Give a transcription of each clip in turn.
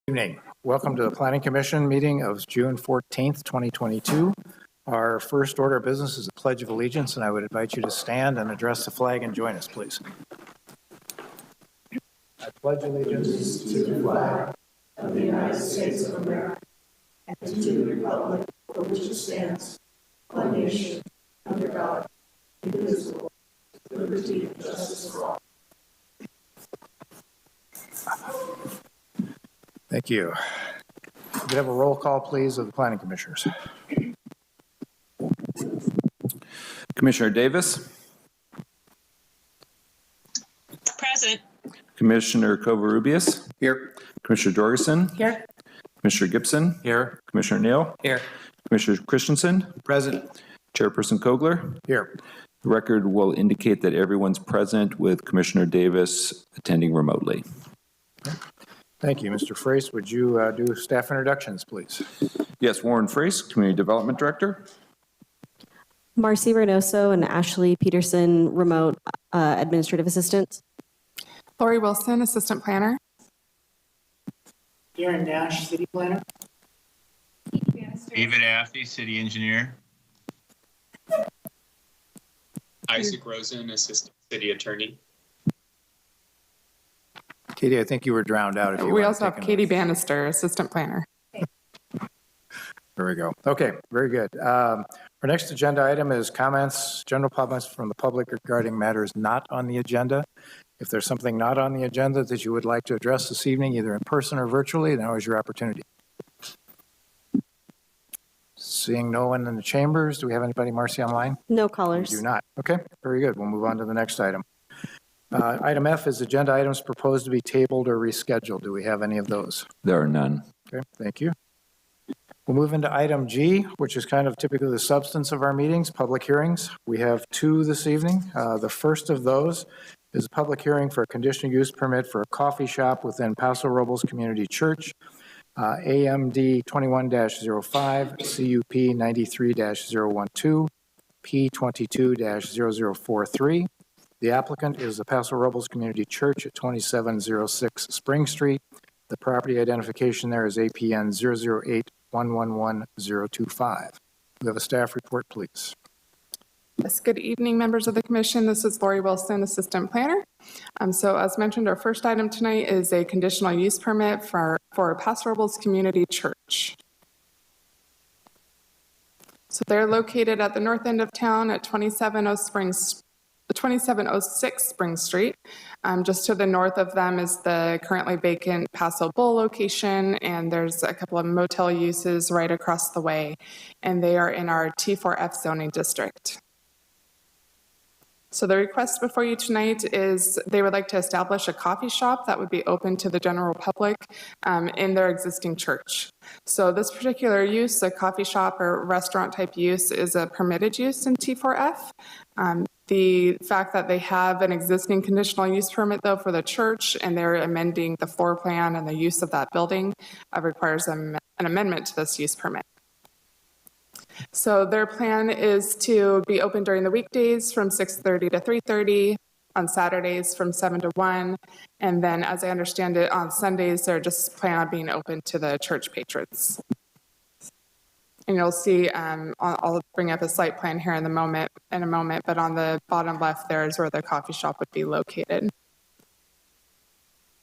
Evening. Welcome to the Planning Commission meeting of June 14th, 2022. Our first order of business is a Pledge of Allegiance, and I would invite you to stand and address the flag and join us, please. I pledge allegiance to the flag of the United States of America and to the republic for which it stands, one nation, under God, indivisible, with liberty and justice for all. Thank you. Could we have a roll call, please, of the planning commissioners? Commissioner Davis. Present. Commissioner Covarrubias. Here. Commissioner Jorgensen. Here. Commissioner Gibson. Here. Commissioner Neal. Here. Commissioner Christensen. Present. Chairperson Kogler. Here. The record will indicate that everyone's present with Commissioner Davis attending remotely. Thank you. Mr. Frace, would you do staff introductions, please? Yes, Warren Frace, Community Development Director. Marcy Reynoso and Ashley Peterson, remote administrative assistants. Lori Wilson, Assistant Planner. Darren Nash, City Planner. David Affey, City Engineer. Isaac Rosen, Assistant City Attorney. Katie, I think you were drowned out. If you We also have Katie Bannister, Assistant Planner. There we go. Okay, very good. Our next agenda item is comments, general comments from the public regarding matters not on the agenda. If there's something not on the agenda that you would like to address this evening, either in person or virtually, now is your opportunity. Seeing no one in the chambers, do we have anybody, Marcy, online? No callers. We do not. Okay, very good. We'll move on to the next item. Item F is agenda items proposed to be tabled or rescheduled. Do we have any of those? There are none. Okay, thank you. We'll move into item G, which is kind of typically the substance of our meetings, public hearings. We have two this evening. The first of those is a public hearing for a conditional use permit for a coffee shop within Paso Robles Community Church, AMD 21-05, CUP 93-012, P22-0043. The applicant is the Paso Robles Community Church at 2706 Spring Street. The property identification there is APN 008111025. We have a staff report, please. Yes, good evening, members of the commission. This is Lori Wilson, Assistant Planner. So as mentioned, our first item tonight is a conditional use permit for Paso Robles Community Church. So they're located at the north end of town at 2706 Spring Street. Just to the north of them is the currently vacant Paso Bowl location, and there's a couple of motel uses right across the way, and they are in our T4F zoning district. So the request before you tonight is they would like to establish a coffee shop that would be open to the general public in their existing church. So this particular use, a coffee shop or restaurant type use, is a permitted use in T4F. The fact that they have an existing conditional use permit, though, for the church, and they're amending the floor plan and the use of that building requires an amendment to this use permit. So their plan is to be open during the weekdays from 6:30 to 3:30, on Saturdays from 7 to 1, and then, as I understand it, on Sundays, they're just plan on being open to the church patrons. And you'll see, I'll bring up a site plan here in a moment, but on the bottom left there is where the coffee shop would be located.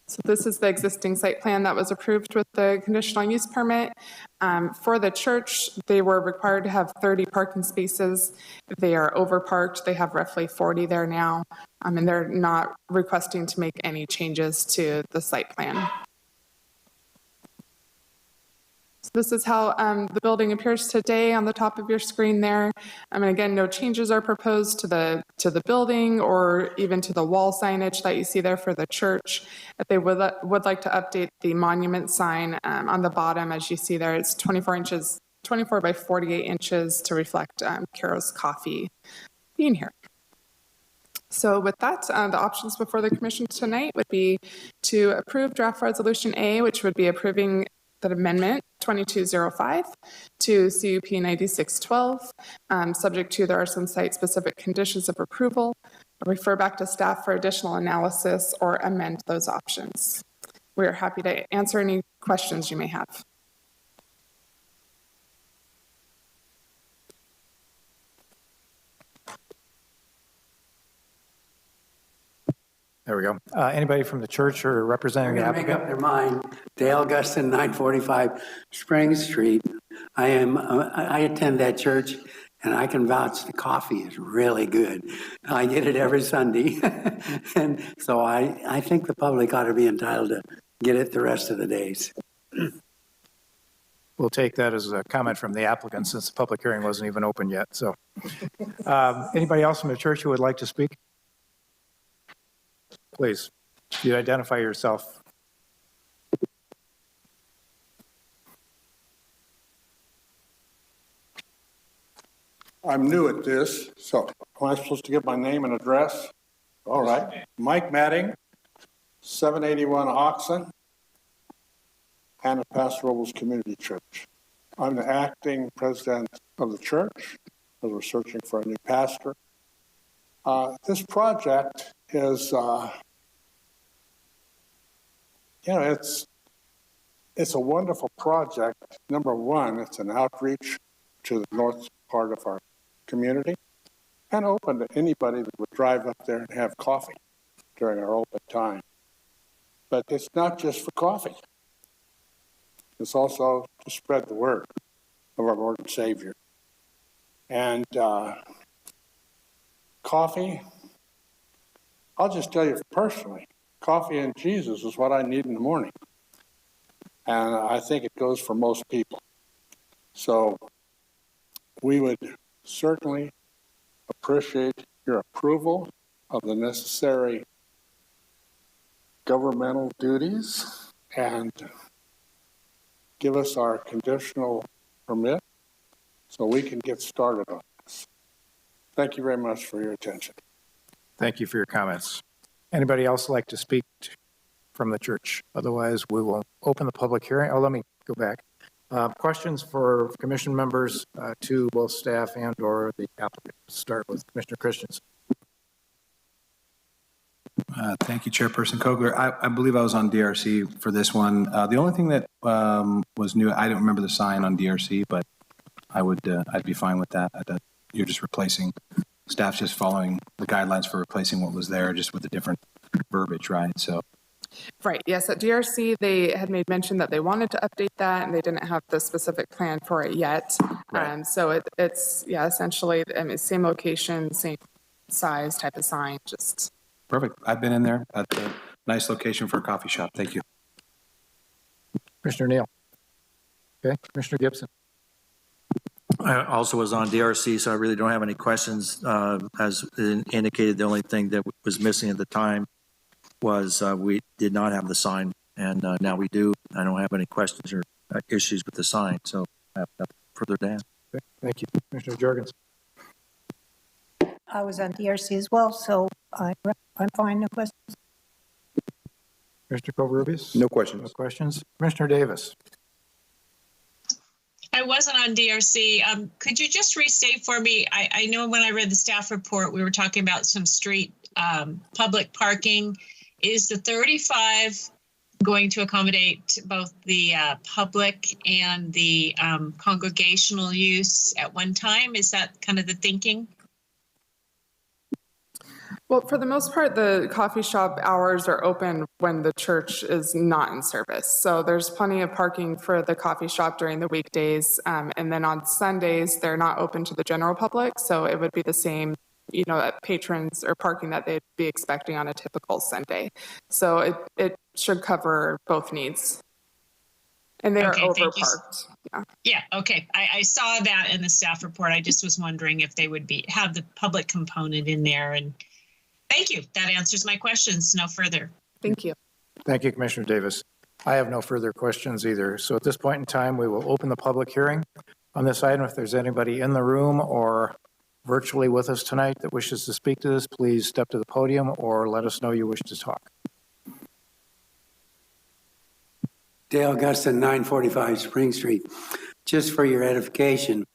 So this is the existing site plan that was approved with the conditional use permit. For the church, they were required to have 30 parking spaces. They are overparked. They have roughly 40 there now, and they're not requesting to make any changes to the site plan. This is how the building appears today on the top of your screen there. And again, no changes are proposed to the building or even to the wall signage that you see there for the church. If they would like to update the monument sign on the bottom, as you see there, it's 24 by 48 inches to reflect Caro's Coffee being here. So with that, the options before the commission tonight would be to approve draft resolution A, which would be approving that amendment 2205 to CUP 9612, subject to there are some site-specific conditions of approval. I'll refer back to staff for additional analysis or amend those options. we're happy to answer any questions you may have. There we go. Anybody from the church or representing the They're going to make applicant? up their mind. Dale Gustin, 945 Spring Street. I attend that church, and I can vouch the coffee is really good. I get it every Sunday. And so I think the public ought to be entitled to get it the rest of the days. We'll take that as a comment from the applicant since the public hearing wasn't even open yet. So anybody else from the church who would like to speak? Please, you identify yourself. I'm new at this, so am I supposed to give my name and address? All right. Mike Matting, 781 Oxon, and Paso Robles Community Church. I'm the acting president of the church as we're searching for a new pastor. This project is, it's a wonderful project. Number one, it's an outreach to the north part of our community and open to anybody that would drive up there and have coffee during our open time. But it's not just for coffee. It's also to spread the word of our Lord and Savior. And coffee, I'll just tell you personally, coffee and Jesus is what I need in the morning. And I think it goes for most people. So we would certainly appreciate your approval of the necessary governmental duties and give us our conditional permit so we can get started on this. Thank you very much for your attention. Thank you for your comments. Anybody else like to speak from the church? Otherwise, we will open the public hearing. Oh, let me go back. Questions for commission members to both staff and or the applicant. Start with Commissioner Christensen. Thank you, Chairperson Kogler. I believe I was on DRC for this one. The only thing that was new, I don't remember the sign on DRC, but I'd be fine with that. You're just replacing, staff's just following the guidelines for replacing what was there, just with a different verbiage, right? So. Right, yes, at DRC, they had made mention that they wanted to update that and they didn't have the specific plan for it yet. Right. So it's, yeah, essentially, I mean, same location, same size type of sign, just. Perfect. I've been in there. That's a nice location for a coffee shop. Thank you. Commissioner Neal. Okay, Commissioner Gibson. I also was on DRC, so I really don't have any questions. As indicated, the only thing that was missing at the time was we did not have the sign, and now we do. I don't have any questions or issues with the sign, so I have nothing further to add. Okay, thank you. Commissioner Jorgensen. I was on DRC as well, so I'm fine. No questions. Commissioner Covarrubias? No questions. No questions. Commissioner Davis. I wasn't on DRC. Could you just restate for me? I know when I read the staff report, we were talking about some street public parking. Is the 35 going to accommodate both the public and the congregational use at one time? Is that kind of the thinking? Well, for the most part, the coffee shop hours are open when the church is not in service. So there's plenty of parking for the coffee shop during the weekdays. And then on Sundays, they're not open to the general public. So it would be the same, patrons or parking that they'd be expecting on a typical Sunday. So it should cover both needs. And they are overparked. Yeah, okay. I saw that in the staff report. I just was wondering if they would have the public component in there. And thank you. That answers my questions. No further. Thank you. Thank you, Commissioner Davis. I have no further questions either. So at this point in time, we will open the public hearing on this item. If there's anybody in the room or virtually with us tonight that wishes to speak to this, please step to the podium or let us know you wish to talk. Dale Gustin, 945 Spring Street. Just for your edification,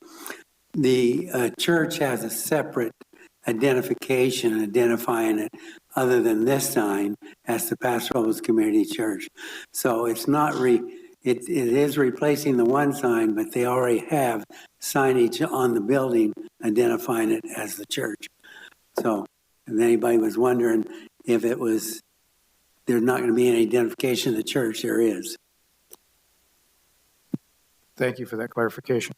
the church has a separate identification identifying it other than this sign as the Paso Robles Community Church. So it's not it is replacing the one sign, but they already have signage on the building identifying it as the church. So if anybody was wondering if it was, there's not going to be any identification of the church, there is. Thank you for that clarification.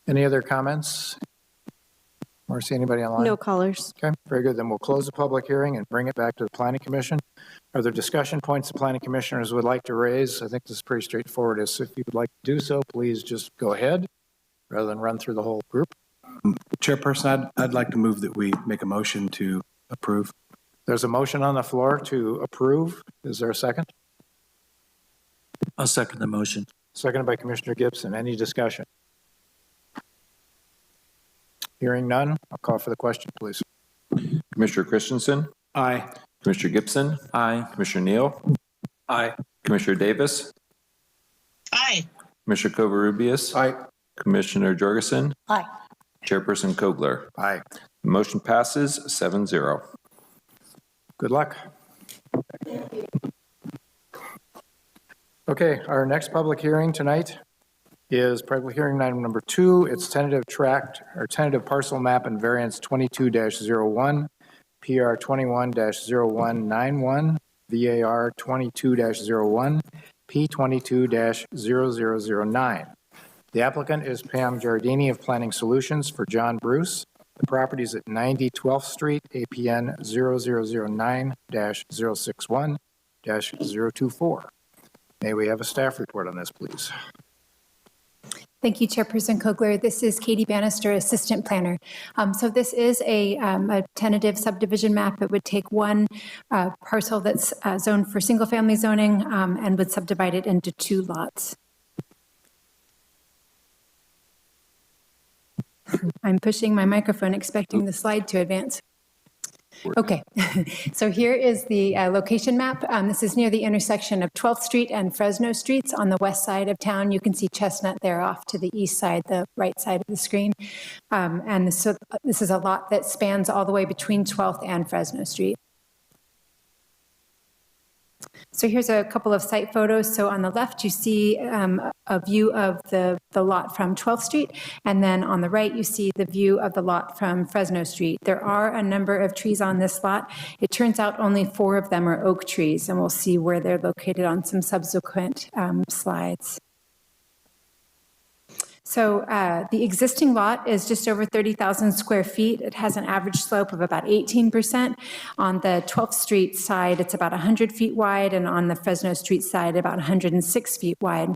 Any other comments? Marcy, anybody online? No callers. Okay, very good. Then we'll close the public hearing and bring it back to the Planning Commission. Are there discussion points the planning commissioners would like to raise? I think this is pretty straightforward. If you would like to do so, please just go ahead rather than run through the whole group. Chairperson, I'd like to move that we make a motion to approve. There's a motion on the floor to approve. Is there a second? I'll second the motion. Seconded by Commissioner Gibson. Any discussion? Hearing none, I'll call for the question, please. Commissioner Christensen, Aye. Commissioner Gibson, Aye. Commissioner Neal, Aye. Commissioner Davis, Aye. Commissioner Covarrubias, Aye. Commissioner Jorgensen, Aye. Chairperson Kogler. Aye. The motion passes 7-0. Good luck. Okay, our next public hearing tonight is public hearing item number 2. It's tentative parcel map and variance 22-01, PR 21-0191, VAR 22-01, P22-0009. The applicant is Pam Giardini of Planning Solutions for John Bruce. The property is at 90 12th Street, APN 0009-061-024. May we have a staff report on this, please? Thank you, Chairperson Kogler. This is Katie Bannister, Assistant Planner. So this is a tentative subdivision map. It would take one parcel that's zoned for single-family zoning and would subdivide it into 2 lots. I'm pushing my microphone, expecting the slide to advance. Okay, so here is the location map. This is near the intersection of 12th Street and Fresno Streets on the west side of town. You can see Chestnut there off to the east side, the right side of the screen. And so this is a lot that spans all the way between 12th and Fresno Street. So here's a couple of site photos. So on the left, you see a view of the lot from 12th Street. And then on the right, you see the view of the lot from Fresno Street. There are a number of trees on this lot. It turns out only 4 of them are oak trees, and we'll see where they're located on some subsequent slides. So the existing lot is just over 30,000 square feet. It has an average slope of about 18%. On the 12th Street side, it's about 100 feet wide, and on the Fresno Street side, about 106 feet wide.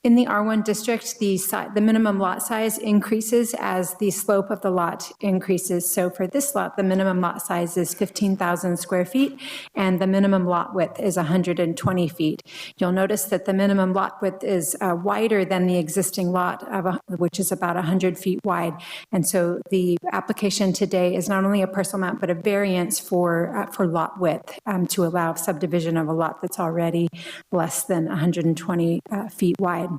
In the R1 district, the minimum lot size increases as the slope of the lot increases. So for this lot, the minimum lot size is 15,000 square feet, and the minimum lot width is 120 feet. You'll notice that the minimum lot width is wider than the existing lot, which is about 100 feet wide. And so the application today is not only a parcel map, but a variance for lot width to allow subdivision of a lot that's already less than 120 feet wide.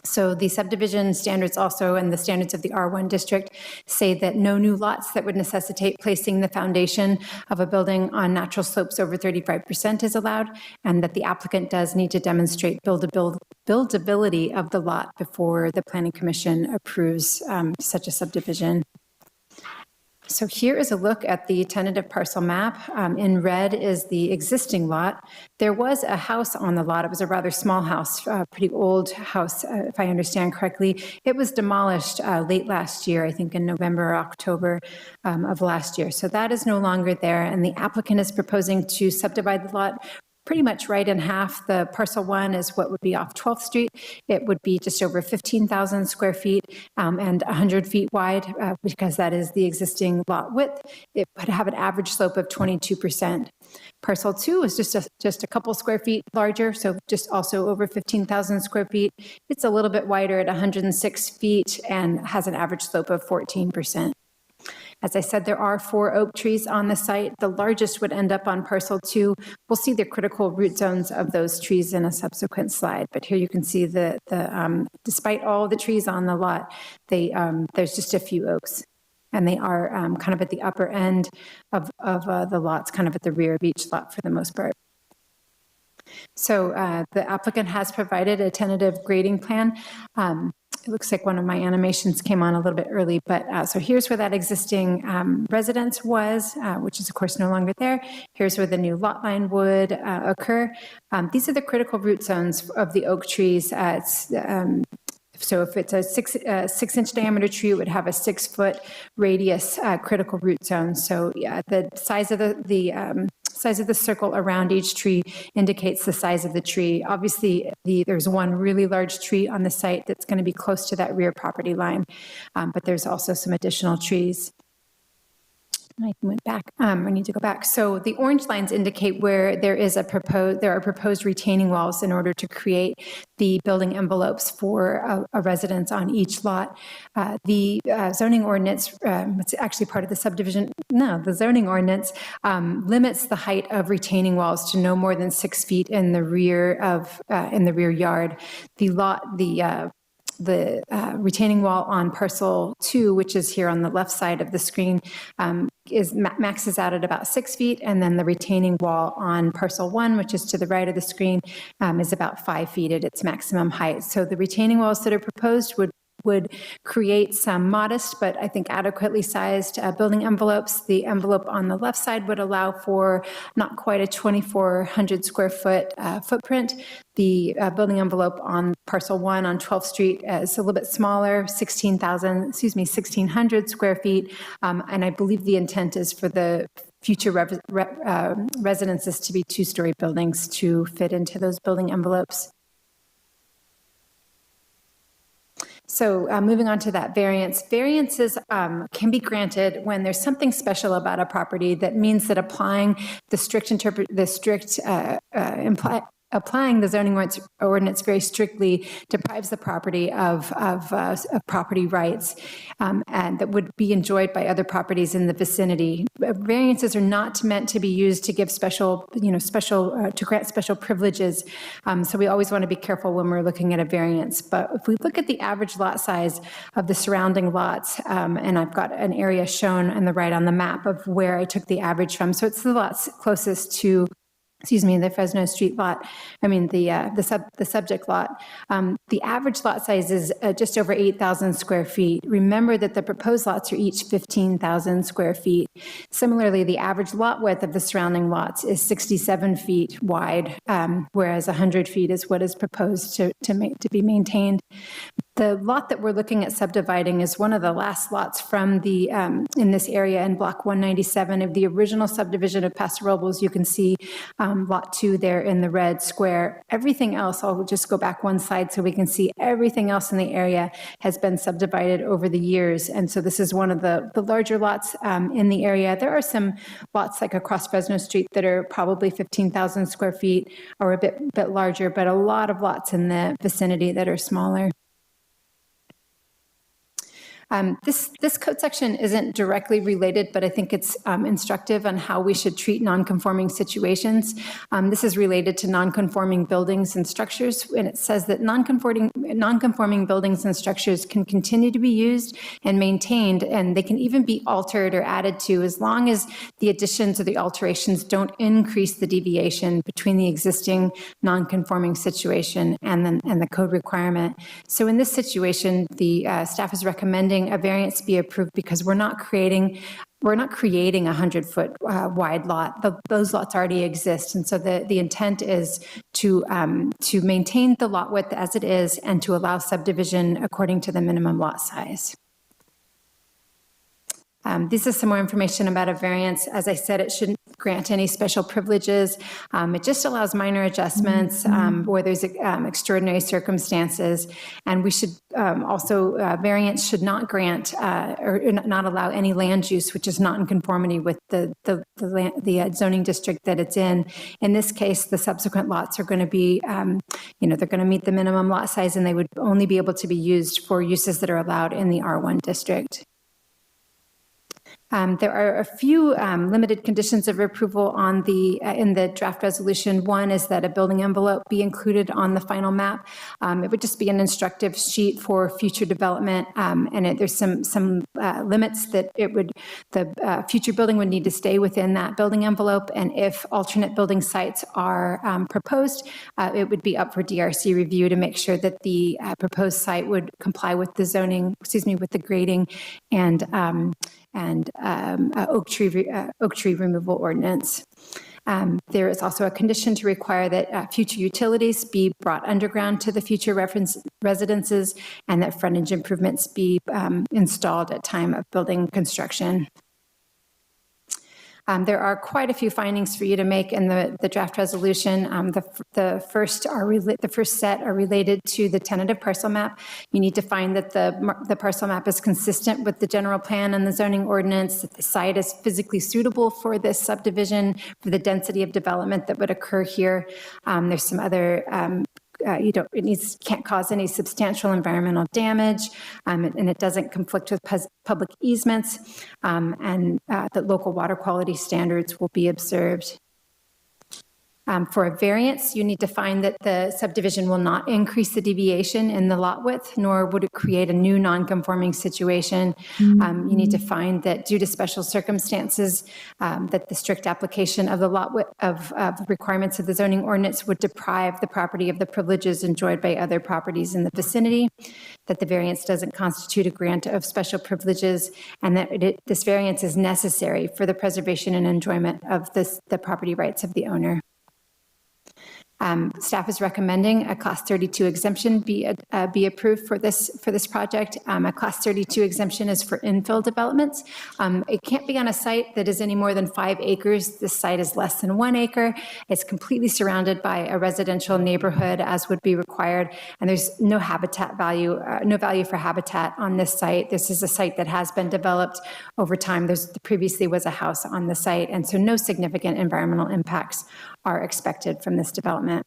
So the subdivision standards also and the standards of the R1 district say that no new lots that would necessitate placing the foundation of a building on natural slopes over 35% is allowed, and that the applicant does need to demonstrate buildability of the lot before the Planning Commission approves such a subdivision. So here is a look at the tentative parcel map. In red is the existing lot. There was a house on the lot. It was a rather small house, a pretty old house, if I understand correctly. It was demolished late last year, I think in November or October of last year. So that is no longer there, and the applicant is proposing to subdivide the lot pretty much right in half. The parcel 1 is what would be off 12th Street. It would be just over 15,000 square feet and 100 feet wide because that is the existing lot width. It would have an average slope of 22%. Parcel 2 is just a couple square feet larger, so just also over 15,000 square feet. It's a little bit wider at 106 feet and has an average slope of 14%. As I said, there are 4 oak trees on the site. The largest would end up on parcel 2. We'll see the critical root zones of those trees in a subsequent slide. But here you can see despite all the trees on the lot, there's just a few oaks. and they are kind of at the upper end of the lots, kind of at the rear of each lot for the most part. So the applicant has provided a tentative grading plan. It looks like one of my animations came on a little bit early, but so here's where that existing residence was, which is of course no longer there. Here's where the new lot line would occur. These are the critical root zones of the oak trees. So if it's a 6-inch diameter tree, it would have a 6-foot radius critical root zone. So yeah, the size of size of the circle around each tree indicates the size of the tree. Obviously, there's one really large tree on the site that's going to be close to that rear property line, but there's also some additional trees. I went back. I need to go back. So the orange lines indicate where there are proposed retaining walls in order to create the building envelopes for a residence on each lot. The zoning ordinance, it's actually part of the subdivision. No, the zoning ordinance limits the height of retaining walls to no more than 6 feet in the rear yard. The retaining wall on parcel 2, which is here on the left side of the screen, maxes out at about 6 feet, and then the retaining wall on parcel 1, which is to the right of the screen, is about 5 feet at its maximum height. So the retaining walls that are proposed would create some modest but I think adequately sized building envelopes. The envelope on the left side would allow for not quite a 2,400 square foot footprint. The building envelope on parcel 1 on 12th Street is a little bit smaller, 1,600 square feet. And I believe the intent is for the future residences to be 2-story buildings to fit into those building envelopes. So moving on to that variances can be granted when there's something special about a property that means that applying applying the zoning ordinance very strictly deprives the property of property rights and that would be enjoyed by other properties in the vicinity. Variances are not meant to be used to give to grant special privileges. So we always want to be careful when we're looking at a variance. But if we look at the average lot size of the surrounding lots, and I've got an area shown on the right on the map of where I took the average from. So it's the lots closest to the Fresno Street lot, the subject lot. The average lot size is just over 8,000 square feet. Remember that the proposed lots are each 15,000 square feet. Similarly, the average lot width of the surrounding lots is 67 feet wide, whereas 100 feet is what is proposed to be maintained. The lot that we're looking at subdividing is one of the last lots from the in this area in Block 197 of the original subdivision of Paso Robles. You can see Lot 2 there in the red square. Everything else, I'll just go back one slide so we can see everything else in the area has been subdivided over the years. And so this is one of the larger lots in the area. There are some lots like across Fresno Street that are probably 15,000 square feet or a bit larger, but a lot of lots in the vicinity that are smaller. This code section isn't directly related, but I think it's instructive on how we should treat nonconforming situations. This is related to nonconforming buildings and structures, and it says that nonconforming buildings and structures can continue to be used and maintained, and they can even be altered or added to as long as the additions or the alterations don't increase the deviation between the existing nonconforming situation and the code requirement. So in this situation, the staff is recommending a variance be approved because we're not creating a 100-foot wide lot. Those lots already exist, and so the intent is to maintain the lot width as it is and to allow subdivision according to the minimum lot size. This is some more information about a variance. As I said, it shouldn't grant any special privileges. It just allows minor adjustments where there's extraordinary circumstances. And we should also, variance should not grant or not allow any land use which is not in conformity with the zoning district that it's in. In this case, the subsequent lots are going to be, they're going to meet the minimum lot size, and they would only be able to be used for uses that are allowed in the R1 district. There are a few limited conditions of approval on in the draft resolution. One is that a building envelope be included on the final map. It would just be an instructive sheet for future development, and there's some limits that the future building would need to stay within that building envelope, and if alternate building sites are proposed, it would be up for DRC review to make sure that the proposed site would comply with the zoning, with the grading and oak tree removal ordinance. There is also a condition to require that future utilities be brought underground to the future reference residences and that frontage improvements be installed at time of building construction. There are quite a few findings for you to make in the draft resolution. The first set are related to the tentative parcel map. You need to find that the parcel map is consistent with the general plan and the zoning ordinance, that the site is physically suitable for this subdivision, for the density of development that would occur here. There's some other can't cause any substantial environmental damage, and it doesn't conflict with public easements, and that local water quality standards will be observed. For a variance, you need to find that the subdivision will not increase the deviation in the lot width, nor would it create a new non-conforming situation. You need to find that due to special circumstances, that the strict application of the lot width of the requirements of the zoning ordinance would deprive the property of the privileges enjoyed by other properties in the vicinity, that the variance doesn't constitute a grant of special privileges, and that this variance is necessary for the preservation and enjoyment of the property rights of the owner. Staff is recommending a Class 32 exemption be approved for this project. A Class 32 exemption is for infill developments. It can't be on a site that is any more than 5 acres. This site is less than 1 acre. It's completely surrounded by a residential neighborhood, as would be required, and there's no habitat value, no value for habitat on this site. This is a site that has been developed over time. There previously was a house on the site, and so no significant environmental impacts are expected from this development.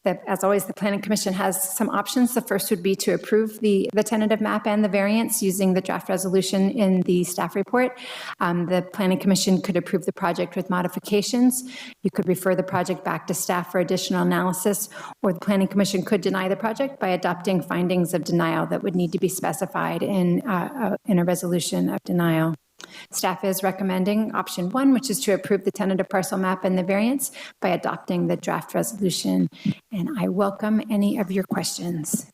As always, the Planning Commission has some options. The first would be to approve the tentative map and the variance using the draft resolution in the staff report. The Planning Commission could approve the project with modifications. You could refer the project back to staff for additional analysis, or the Planning Commission could deny the project by adopting findings of denial that would need to be specified in a resolution of denial. Staff is recommending option 1, which is to approve the tentative parcel map and the variance by adopting the draft resolution. And I welcome any of your questions.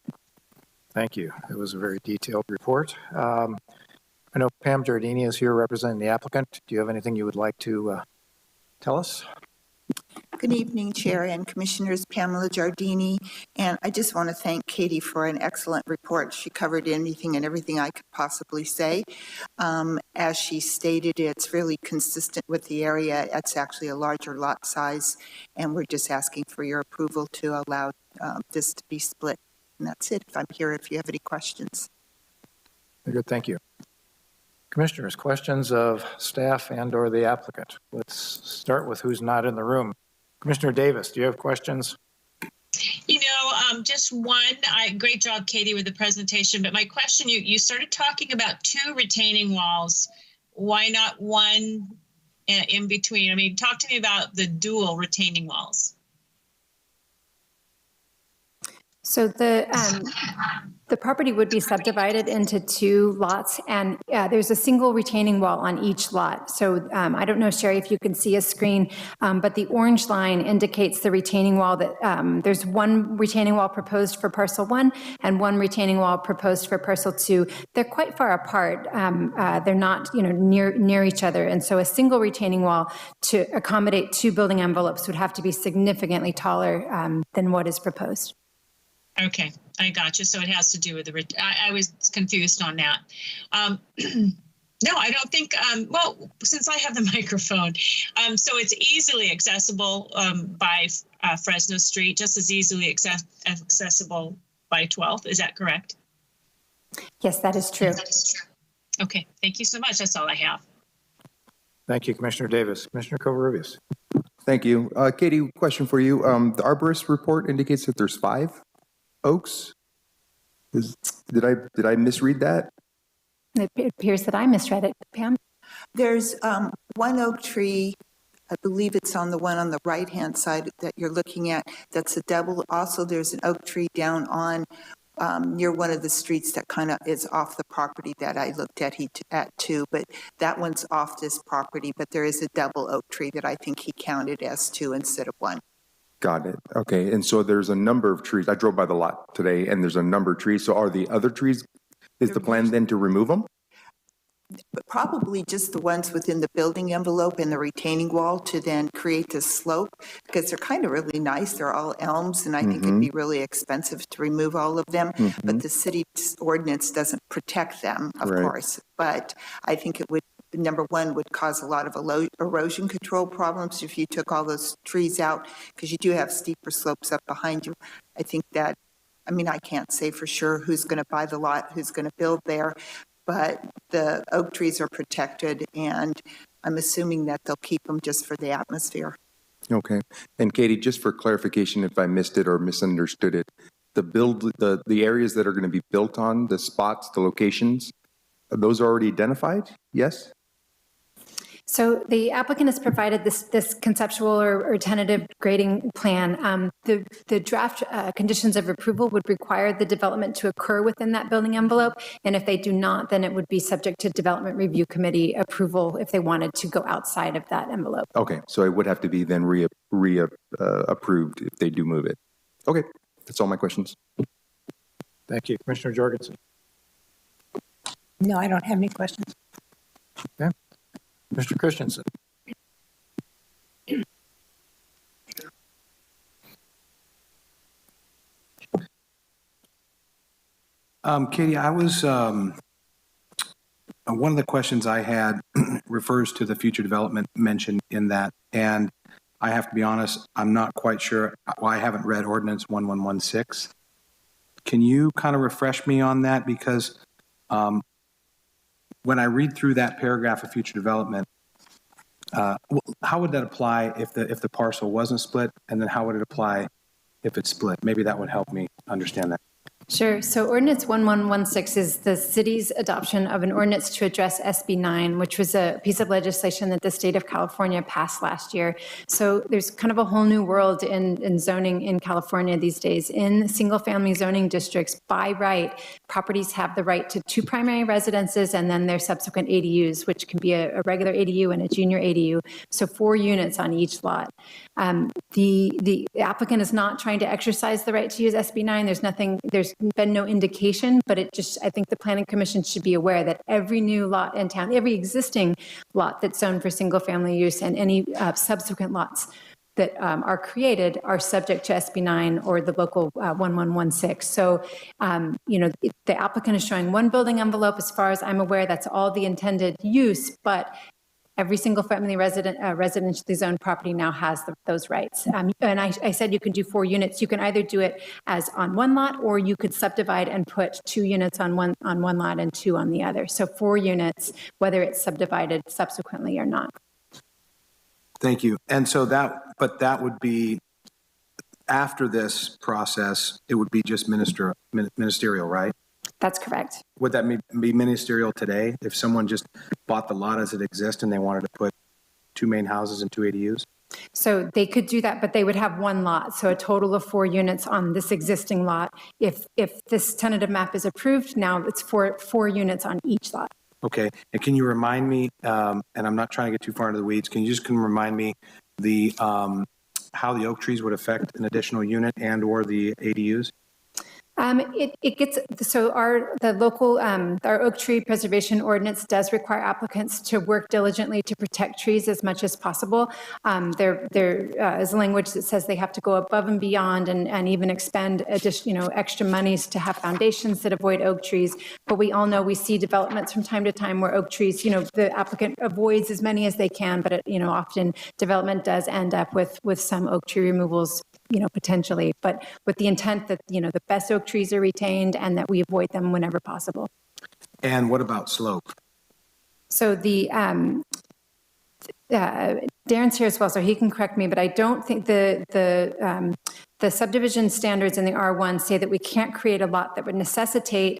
Thank you. It was a very detailed report. I know Pam Giardini is here representing the applicant. Do you have anything you would like to tell us? Good evening, Chair and Commissioners. Pamela Giardini, and I just want to thank Katie for an excellent report. She covered anything and everything I could possibly say. As she stated, it's really consistent with the area. It's actually a larger lot size, and we're just asking for your approval to allow this to be split. And that's it. I'm here if you have any questions. Very good, thank you. Commissioners, questions of staff and or the applicant? Let's start with who's not in the room. Commissioner Davis, do you have questions? You know, just one. Great job, Katie, with the presentation. But my question, you started talking about 2 retaining walls. Why not one in between? I mean, talk to me about the dual retaining walls. So the property would be subdivided into 2 lots, and there's a single retaining wall on each lot. So I don't know, Sherry, if you can see a screen, but the orange line indicates the retaining wall that there's 1 retaining wall proposed for parcel 1 and 1 retaining wall proposed for parcel 2. They're quite far apart. They're not, near each other, and so a single retaining wall to accommodate 2 building envelopes would have to be significantly taller than what is proposed. Okay, I got you. So it has to do with the, I was confused on that. No, I don't think, well, since I have the microphone, so it's easily accessible by Fresno Street, just as easily accessible by 12th. Is that correct? Yes, that is true. That is true. Okay, thank you so much. That's all I have. Thank you, Commissioner Davis. Commissioner Covarrubias. Thank you. Katie, question for you. The arborist report indicates that there's 5 oaks. Did I misread that? It appears that I misread it. Pam? There's one oak tree, I believe it's on the one on the right-hand side that you're looking at, that's a double. Also, there's an oak tree down on near one of the streets that kind of is off the property that I looked at too, but that one's off this property, but there is a double oak tree that I think he counted as 2 instead of 1. Got it. Okay. And so there's a number of trees. I drove by the lot today and there's a number of trees. So are the other trees, is the plan then to remove them? But probably just the ones within the building envelope and the retaining wall to then create this slope, because they're kind of really nice. They're all elms, and I think it'd be really expensive to remove all of them. But the city's ordinance doesn't protect them, of course. But I think it would, number one, would cause a lot of erosion control problems if you took all those trees out, because you do have steeper slopes up behind you. I think that, I mean, I can't say for sure who's going to buy the lot, who's going to build there, but the oak trees are protected, and I'm assuming that they'll keep them just for the atmosphere. Okay. And Katie, just for clarification, if I missed it or misunderstood it, the areas that are going to be built on, the spots, the locations, are those already identified? Yes? So the applicant has provided this conceptual or tentative grading plan. The draft conditions of approval would require the development to occur within that building envelope, and if they do not, then it would be subject to Development Review Committee approval if they wanted to go outside of that envelope. Okay, so it would have to be then approved if they do move it. Okay, that's all my questions. Thank you. Commissioner Jorgensen. No, I don't have any questions. Okay. Mr. Christensen. Katie, I was, one of the questions I had refers to the future development mentioned in that, and I have to be honest, I'm not quite sure why I haven't read Ordinance 1116. Can you kind of refresh me on that? Because when I read through that paragraph of future development, how would that apply if the parcel wasn't split, and then how would it apply if it's split? Maybe that would help me understand that. Sure. So Ordinance 1116 is the city's adoption of an ordinance to address SB 9, which was a piece of legislation that the state of California passed last year. So there's kind of a whole new world in zoning in California these days. In single-family zoning districts, by right, properties have the right to 2 primary residences and then their subsequent ADUs, which can be a regular ADU and a junior ADU, so 4 units on each lot. The applicant is not trying to exercise the right to use SB 9. There's been no indication, but I think the Planning Commission should be aware that every new lot in town, every existing lot that's zoned for single family use, and any subsequent lots that are created are subject to SB 9 or the local 1116. So, the applicant is showing 1 building envelope. As far as I'm aware, that's all the intended use, but every single family residentially zoned property now has those rights. And I said you can do 4 units. You can either do it as on 1 lot, or you could subdivide and put 2 units on one lot and 2 on the other. So 4 units, whether it's subdivided subsequently or not. Thank you. And so that would be, after this process, it would be just ministerial, right? That's correct. Would that be ministerial today if someone just bought the lot as it exists and they wanted to put 2 main houses and 2 ADUs? So they could do that, but they would have 1 lot. So a total of 4 units on this existing lot. If this tentative map is approved, now it's 4 units on each lot. Okay. And can you remind me, and I'm not trying to get too far into the weeds, can you just remind me how the oak trees would affect an additional unit and or the ADUs? It gets, so our oak tree preservation ordinance does require applicants to work diligently to protect trees as much as possible. There is language that says they have to go above and beyond and even expend extra monies to have foundations that avoid oak trees. But we all know we see developments from time to time where oak trees, the applicant avoids as many as they can, but often development does end up with some oak tree removals, potentially, but with the intent that, the best oak trees are retained and that we avoid them whenever possible. And what about slope? So Darren's here as well, so he can correct me, but I don't think the The subdivision standards in the R1 say that we can't create a lot that would necessitate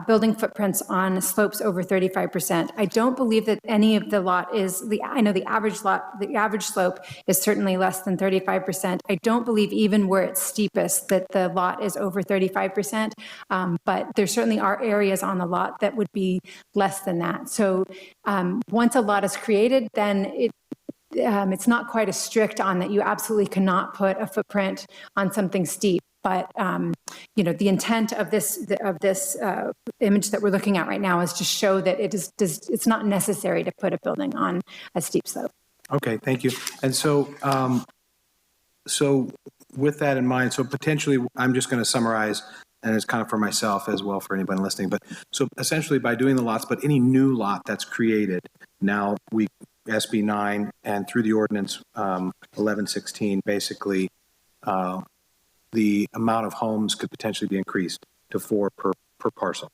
building footprints on slopes over 35%. I don't believe that any of the lot is, I know the average slope is certainly less than 35%. I don't believe even where it's steepest that the lot is over 35%, but there certainly are areas on the lot that would be less than that. So once a lot is created, then it's not quite as strict on that you absolutely cannot put a footprint on something steep. But the intent of this image that we're looking at right now is to show that it's not necessary to put a building on a steep slope. Okay, thank you. And so, so with that in mind, so potentially, I'm just going to summarize, and it's kind of for myself as well for anybody listening. But so essentially, by doing the lots, but any new lot that's created, now we SB 9 and through the ordinance 1116, basically, the amount of homes could potentially be increased to 4 per parcel.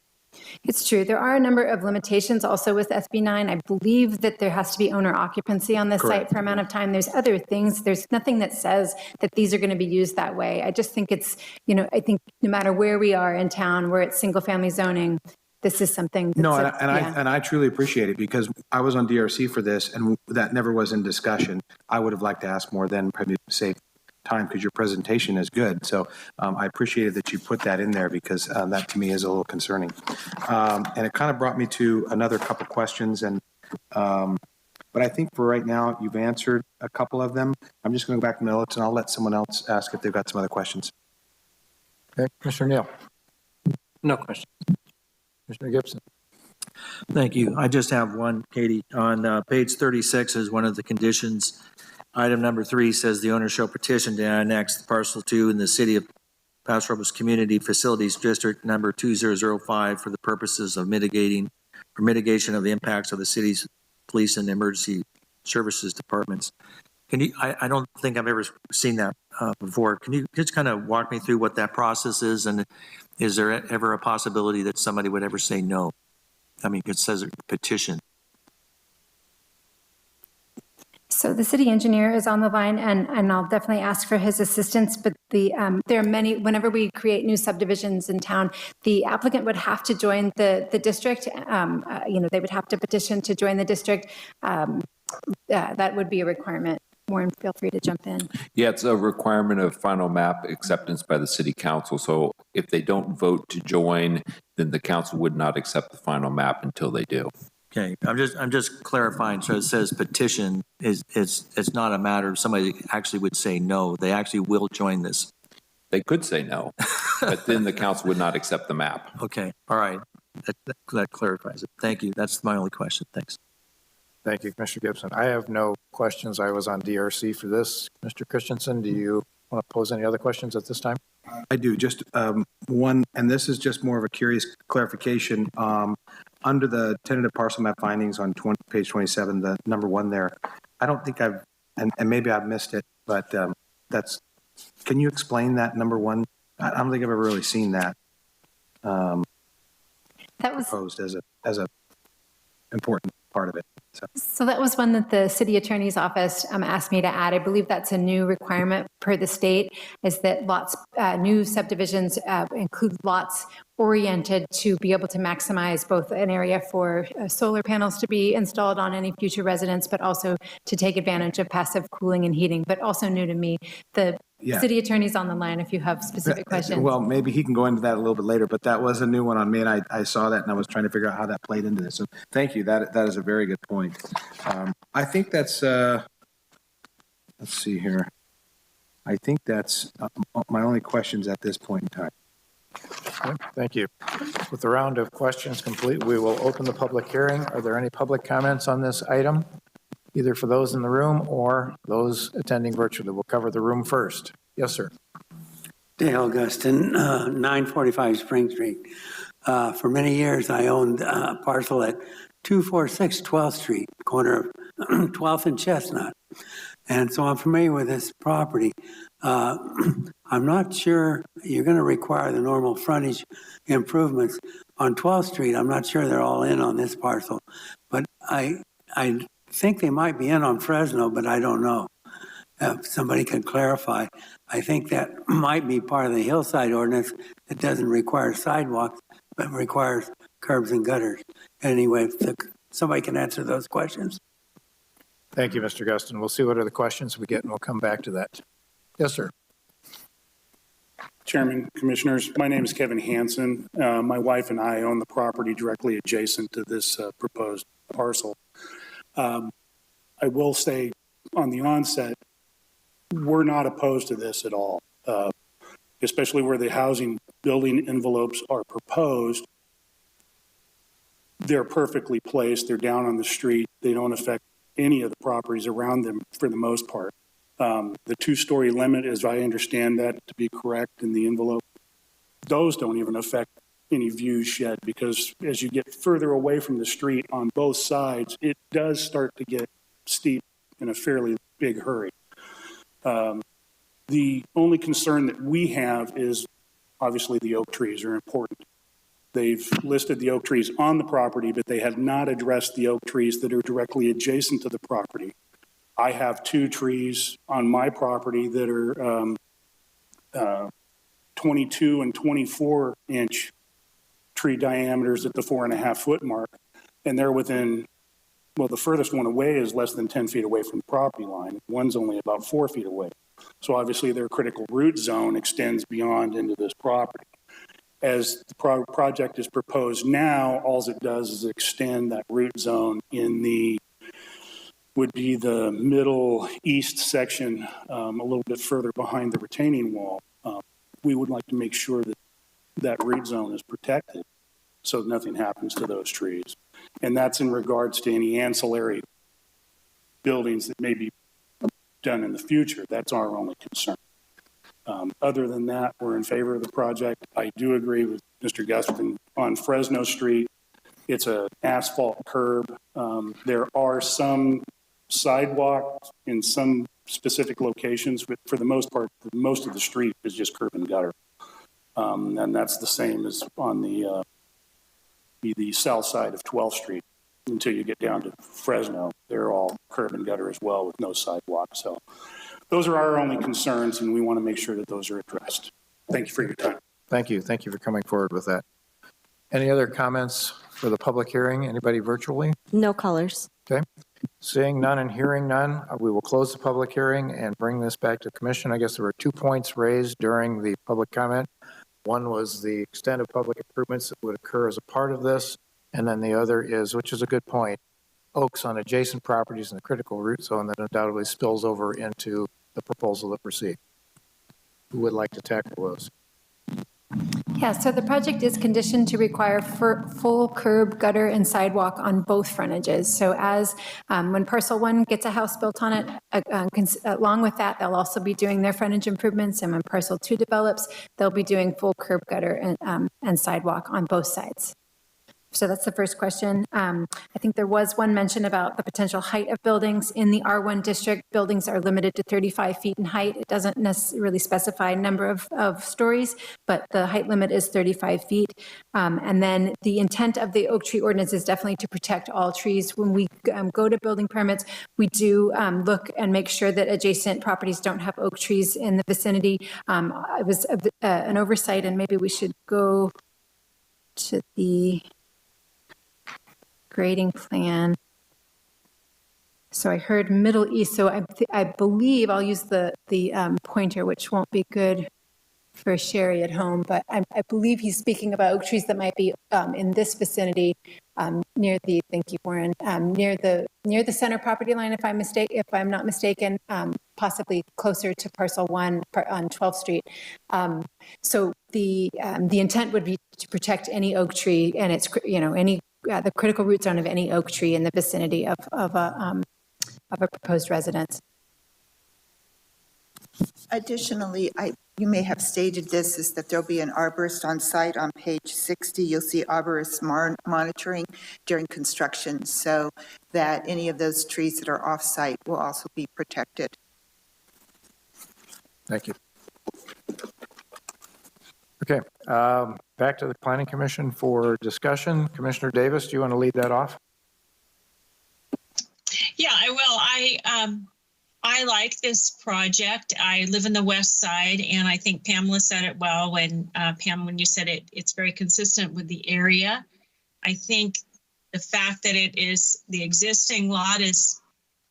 It's true. There are a number of limitations also with SB 9. I believe that there has to be owner occupancy on this site for an amount of time. There's other things. There's nothing that says that these are going to be used that way. I just think it's, I think no matter where we are in town, where it's single family zoning, this is something that's I truly appreciate it, because I was on DRC for this and that never was in discussion. I would have liked to ask more then, probably save time, because your presentation is good. So I appreciated that you put that in there, because that to me is a little concerning. And it kind of brought me to another couple questions, and but I think for right now you've answered a couple of them. I'm just going to go back to the notes and I'll let someone else ask if they've got some other questions. Okay, Commissioner Neal. No question. Commissioner Gibson. Thank you. I just have one, Katie. On page 36 is one of the conditions. Item number 3 says the owner shall petition to annex the parcel 2 in the city of Paso Robles Community Facilities District number 2005 for the purposes of mitigation of the impacts of the city's police and emergency services departments. Can you, I don't think I've ever seen that before. Can you just kind of walk me through what that process is? And is there ever a possibility that somebody would ever say no? I mean, it says petition. So the city engineer is on the line, and I'll definitely ask for his assistance. But there are many, whenever we create new subdivisions in town, the applicant would have to join the district. They would have to petition to join the district. That would be a requirement. Warren, feel free to jump in. Yeah, it's a requirement of final map acceptance by the city council. So if they don't vote to join, then the council would not accept the final map until they do. Okay, I'm just clarifying. So it says petition it's not a matter of somebody actually would say no. They actually will join this. They could say no, but then the council would not accept the map. Okay, all right. That clarifies it. Thank you. That's my only question. Thanks. Thank you, Commissioner Gibson. I have no questions. I was on DRC for this. Mr. Christensen, do you want to pose any other questions at this time? I do. Just one, and this is just more of a curious clarification. Under the tentative parcel map findings on page 27, the number 1 there, I don't think and maybe I've missed it, but can you explain that number 1? I don't think I've ever really seen that. That was proposed as a important part of it. So that was one that the city attorney's office asked me to add. I believe that's a new requirement per the state, is that new subdivisions include lots oriented to be able to maximize both an area for solar panels to be installed on any future residents, but also to take advantage of passive cooling and heating. But also new to me, the city attorney's on the line if you have specific questions. Well, maybe he can go into that a little bit later, but that was a new one on me, and I saw that and I was trying to figure out how that played into this. So thank you. That is a very good point. I think that's, let's see here. I think that's my only questions at this point in time. Okay, thank you. With the round of questions complete, we will open the public hearing. Are there any public comments on this item, either for those in the room or those attending virtually? We'll cover the room first. Yes, sir. Dale Guston, 945 Spring Street. For many years, I owned a parcel at 246 12th Street, corner of 12th and Chestnut. And so I'm familiar with this property. I'm not sure you're going to require the normal frontage improvements on 12th Street. I'm not sure they're all in on this parcel, but I think they might be in on Fresno, but I don't know. if somebody can clarify, I think that might be part of the hillside ordinance. It doesn't require sidewalks, but requires curbs and gutters. Anyway, if somebody can answer those questions. Thank you, Mr. Guston. We'll see what other questions we get, and we'll come back to that. Yes, sir. Chairman, Commissioners, my name is Kevin Hansen. My wife and I own the property directly adjacent to this proposed parcel. I will say on the onset, we're not opposed to this at all, especially where the housing building envelopes are proposed. They're perfectly placed. They're down on the street. They don't affect any of the properties around them for the most part. The two-story limit, as I understand that to be correct in the envelope, those don't even affect any views shed, because as you get further away from the street on both sides, it does start to get steep in a fairly big hurry. The only concern that we have is obviously the oak trees are important. They've listed the oak trees on the property, but they have not addressed the oak trees that are directly adjacent to the property. I have 2 trees on my property that are 22 and 24 inch tree diameters at the 4.5 foot mark. And they're within, well, the furthest one away is less than 10 feet away from the property line. One's only about 4 feet away. So obviously their critical root zone extends beyond into this property. As the project is proposed now, all it does is extend that root zone in would be the middle east section, a little bit further behind the retaining wall. We would like to make sure that that root zone is protected so nothing happens to those trees. And that's in regards to any ancillary buildings that may be done in the future. That's our only concern. Other than that, we're in favor of the project. I do agree with Mr. Guston on Fresno Street. It's an asphalt curb. There are some sidewalks in some specific locations, but for the most part, most of the street is just curb and gutter. And that's the same as on the south side of 12th Street until you get down to Fresno. They're all curb and gutter as well with no sidewalk. So those are our only concerns, and we want to make sure that those are addressed. Thank you for your time. Thank you. Thank you for coming forward with that. Any other comments for the public hearing? Anybody virtually? No colors. Okay. Seeing none and hearing none, we will close the public hearing and bring this back to the commission. I guess there were 2 points raised during the public comment. One was the extent of public improvements that would occur as a part of this. And then the other is, which is a good point, oaks on adjacent properties in the critical root zone that undoubtedly spills over into the proposal to proceed. Who would like to tackle those? Yeah, so the project is conditioned to require full curb, gutter, and sidewalk on both frontages. So as when Parcel 1 gets a house built on it, along with that, they'll also be doing their frontage improvements. And when Parcel 2 develops, they'll be doing full curb, gutter, and sidewalk on both sides. So that's the first question. I think there was one mention about the potential height of buildings. In the R1 district, buildings are limited to 35 feet in height. It doesn't necessarily specify a number of stories, but the height limit is 35 feet. And then the intent of the oak tree ordinance is definitely to protect all trees. When we go to building permits, we do look and make sure that adjacent properties don't have oak trees in the vicinity. It was an oversight, and maybe we should go to the grading plan. So I heard Middle East. So I believe I'll use the pointer, which won't be good for Sherry at home, but I believe he's speaking about oak trees that might be in this vicinity near the, thank you, Warren, near the center property line, if I'm not mistaken, possibly closer to Parcel 1 on 12th Street. So the intent would be to protect any oak tree and its, the critical root zone of any oak tree in the vicinity of a proposed residence. Additionally, you may have stated this, is that there'll be an arborist on site on page 60. You'll see arborists monitoring during construction so that any of those trees that are off site will also be protected. Thank you. Okay, back to the Planning Commission for discussion. Commissioner Davis, do you want to lead that off? Yeah, I will. I like this project. I live in the west side, and I think Pamela said it well when, Pam, when you said it, it's very consistent with the area. I think the fact that it is, the existing lot is,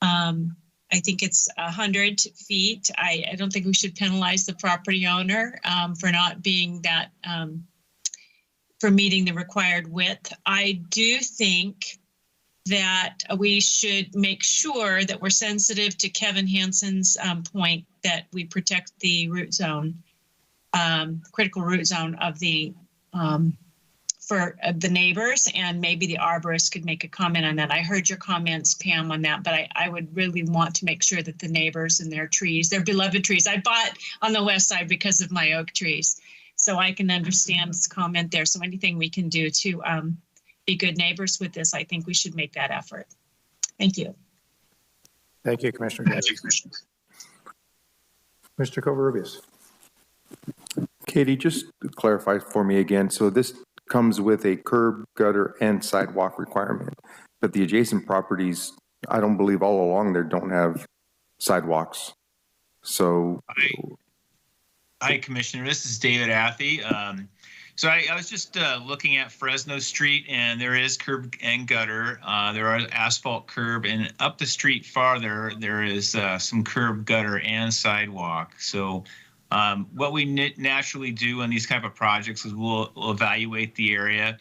I think it's 100 feet. I don't think we should penalize the property owner for not being that, for meeting the required width. I do think that we should make sure that we're sensitive to Kevin Hansen's point that we protect the root zone, critical root zone of the, for the neighbors, and maybe the arborist could make a comment on that. I heard your comments, Pam, on that, but I would really want to make sure that the neighbors and their trees, their beloved trees, I bought on the west side because of my oak trees. So I can understand this comment there. So anything we can do to be good neighbors with this, I think we should make that effort. Thank you. Thank you, Commissioner. Mr. Covarrubias. Katie, just to clarify for me again, so this comes with a curb, gutter, and sidewalk requirement, but the adjacent properties, I don't believe all along there don't have sidewalks. So. Hi, Commissioner. This is David Athey. So I was just looking at Fresno Street, and there is curb and gutter. There are asphalt curb, and up the street farther, there is some curb, gutter, and sidewalk. So what we naturally do on these type of projects is we'll evaluate the area.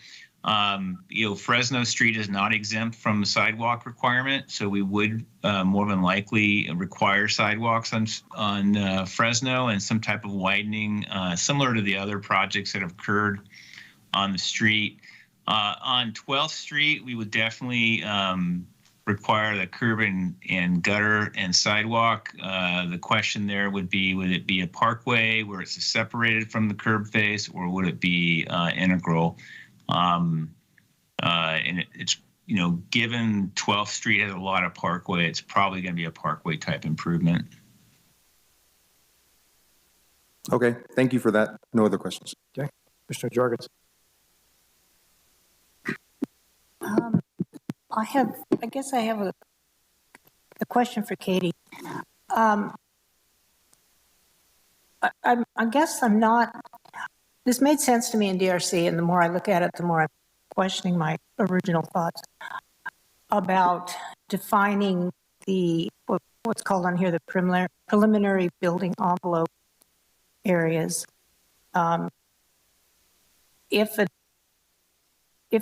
Fresno Street is not exempt from the sidewalk requirement, so we would more than likely require sidewalks on Fresno and some type of widening, similar to the other projects that have occurred on the street. On 12th Street, we would definitely require the curb and gutter and sidewalk. The question there would it be a parkway where it's separated from the curb face, or would it be integral? And it's, given 12th Street has a lot of parkway, it's probably going to be a parkway type improvement. Okay, thank you for that. No other questions. Okay, Mr. Jorgensen. I guess I have a question for Katie. I guess I'm not, this made sense to me in DRC, and the more I look at it, the more I'm questioning my original thoughts about defining what's called on here the preliminary building envelope areas. If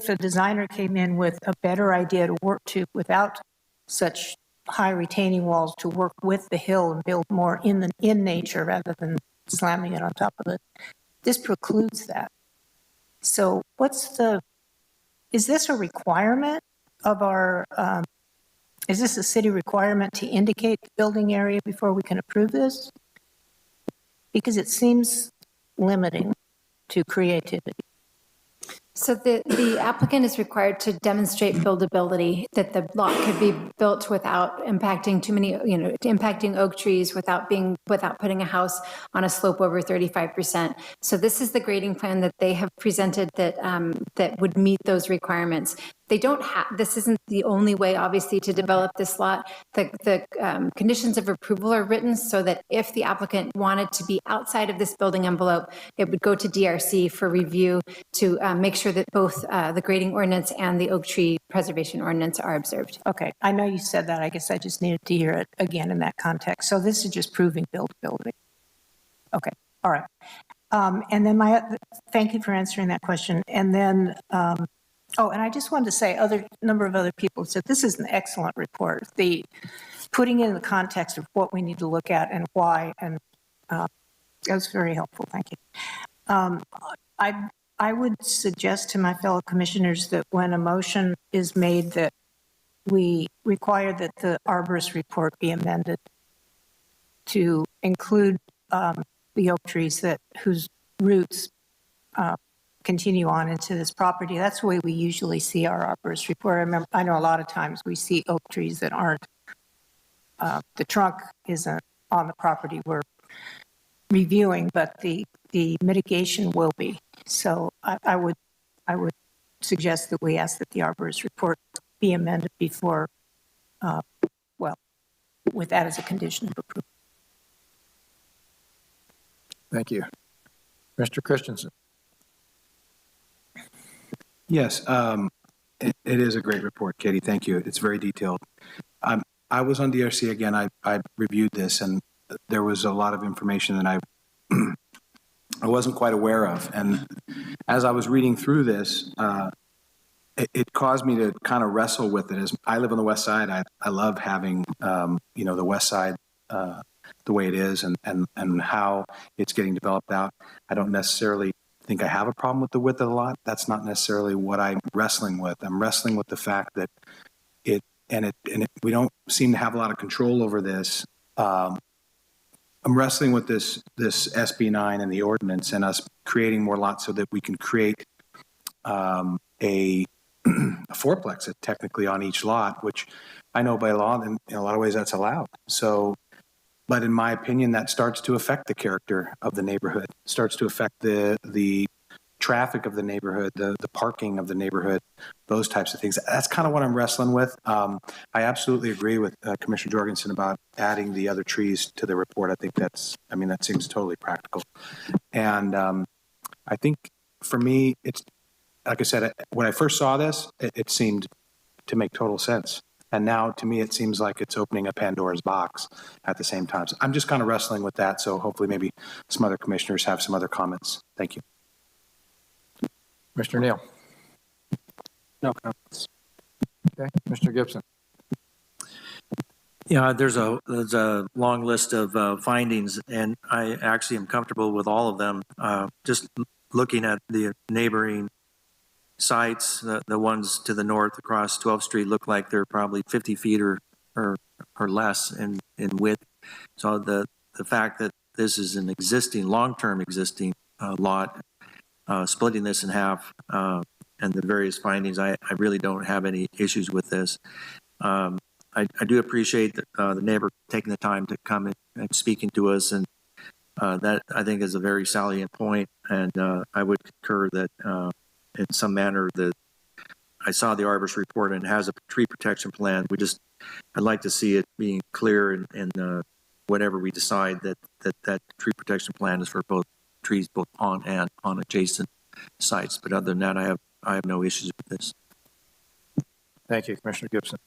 a designer came in with a better idea to work to without such high retaining walls, to work with the hill and build more in nature rather than slamming it on top of it, this precludes that. So is this a requirement of our, is this a city requirement to indicate the building area before we can approve this? Because it seems limiting to creativity. So the applicant is required to demonstrate buildability, that the lot could be built without impacting too many, impacting oak trees, without putting a house on a slope over 35%. So this is the grading plan that they have presented that would meet those requirements. They don't have, this isn't the only way, obviously, to develop this lot. The conditions of approval are written so that if the applicant wanted to be outside of this building envelope, it would go to DRC for review to make sure that both the grading ordinance and the oak tree preservation ordinance are observed. Okay, I know you said that. I guess I just needed to hear it again in that context. So this is just proving buildability. Okay, all right. And then thank you for answering that question. And then, and I just wanted to say, number of other people said this is an excellent report. Putting it in the context of what we need to look at and why, and that was very helpful. Thank you. I would suggest to my fellow commissioners that when a motion is made that we require that the arborist report be amended to include the oak trees whose roots continue on into this property. That's the way we usually see our arborist report. I know a lot of times we see oak trees that aren't, the trunk isn't on the property we're reviewing, but the mitigation will be. So I would suggest that we ask that the arborist report be amended before, with that as a condition of approval. Thank you. Mr. Christensen. Yes, it is a great report, Katie. Thank you. It's very detailed. I was on DRC again. I reviewed this, and there was a lot of information that I wasn't quite aware of. And as I was reading through this, it caused me to kind of wrestle with it. As I live on the west side, I love having the west side the way it is and how it's getting developed out. I don't necessarily think I have a problem with the width of the lot. That's not necessarily what I'm wrestling with. I'm wrestling with the fact that we don't seem to have a lot of control over this. I'm wrestling with this SB9 and the ordinance and us creating more lots so that we can create a fourplex technically on each lot, which I know by law in a lot of ways that's allowed. So, but in my opinion, that starts to affect the character of the neighborhood, starts to affect the traffic of the neighborhood, the parking of the neighborhood, those types of things. That's kind of what I'm wrestling with. I absolutely agree with Commissioner Jorgensen about adding the other trees to the report. I think that seems totally practical. And I think for me, it's, like I said, when I first saw this, it seemed to make total sense. And now to me, it seems like it's opening a Pandora's box at the same time. So I'm just kind of wrestling with that. So hopefully maybe some other commissioners have some other comments. Thank you. Mr. Neal. No comments. Okay. Mr. Gibson. Yeah, there's a long list of findings, and I actually am comfortable with all of them. Just looking at the neighboring sites, the ones to the north across 12th Street look like they're probably 50 feet or less in width. So the fact that this is an existing, long-term existing lot, splitting this in half, and the various findings, I really don't have any issues with this. I do appreciate the neighbor taking the time to come and speaking to us, and that I think is a very salient point. And I would concur that in some manner that I saw the arborist report and it has a tree protection plan. I'd like to see it being clear in whatever we decide that tree protection plan is for both trees, both on and on adjacent sites. But other than that, I have no issues with this. Thank you, Commissioner Gibson.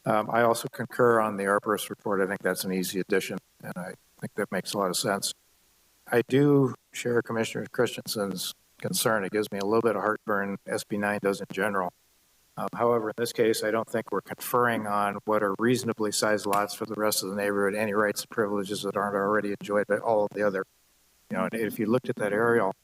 I also concur on the arborist report. I think that's an easy addition, and I think that makes a lot of sense. I do share Commissioner Christensen's concern. It gives me a little bit of heartburn, SB9 does in general. However, in this case, I don't think we're conferring on what are reasonably sized lots for the rest of the neighborhood any rights and privileges that aren't already enjoyed by all of the other. If you looked at that aerial,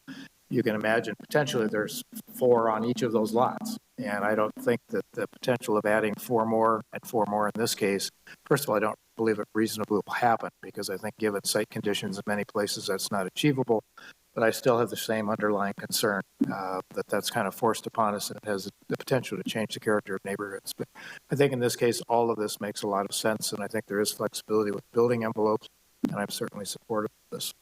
you can imagine potentially there's 4 on each of those lots. And I don't think that the potential of adding 4 more and 4 more in this case, first of all, I don't believe it reasonably will happen because I think given site conditions in many places, that's not achievable. But I still have the same underlying concern that's kind of forced upon us and it has the potential to change the character of neighborhoods. But I think in this case, all of this makes a lot of sense. And I think there is flexibility with building envelopes, and I'm certainly supportive of this.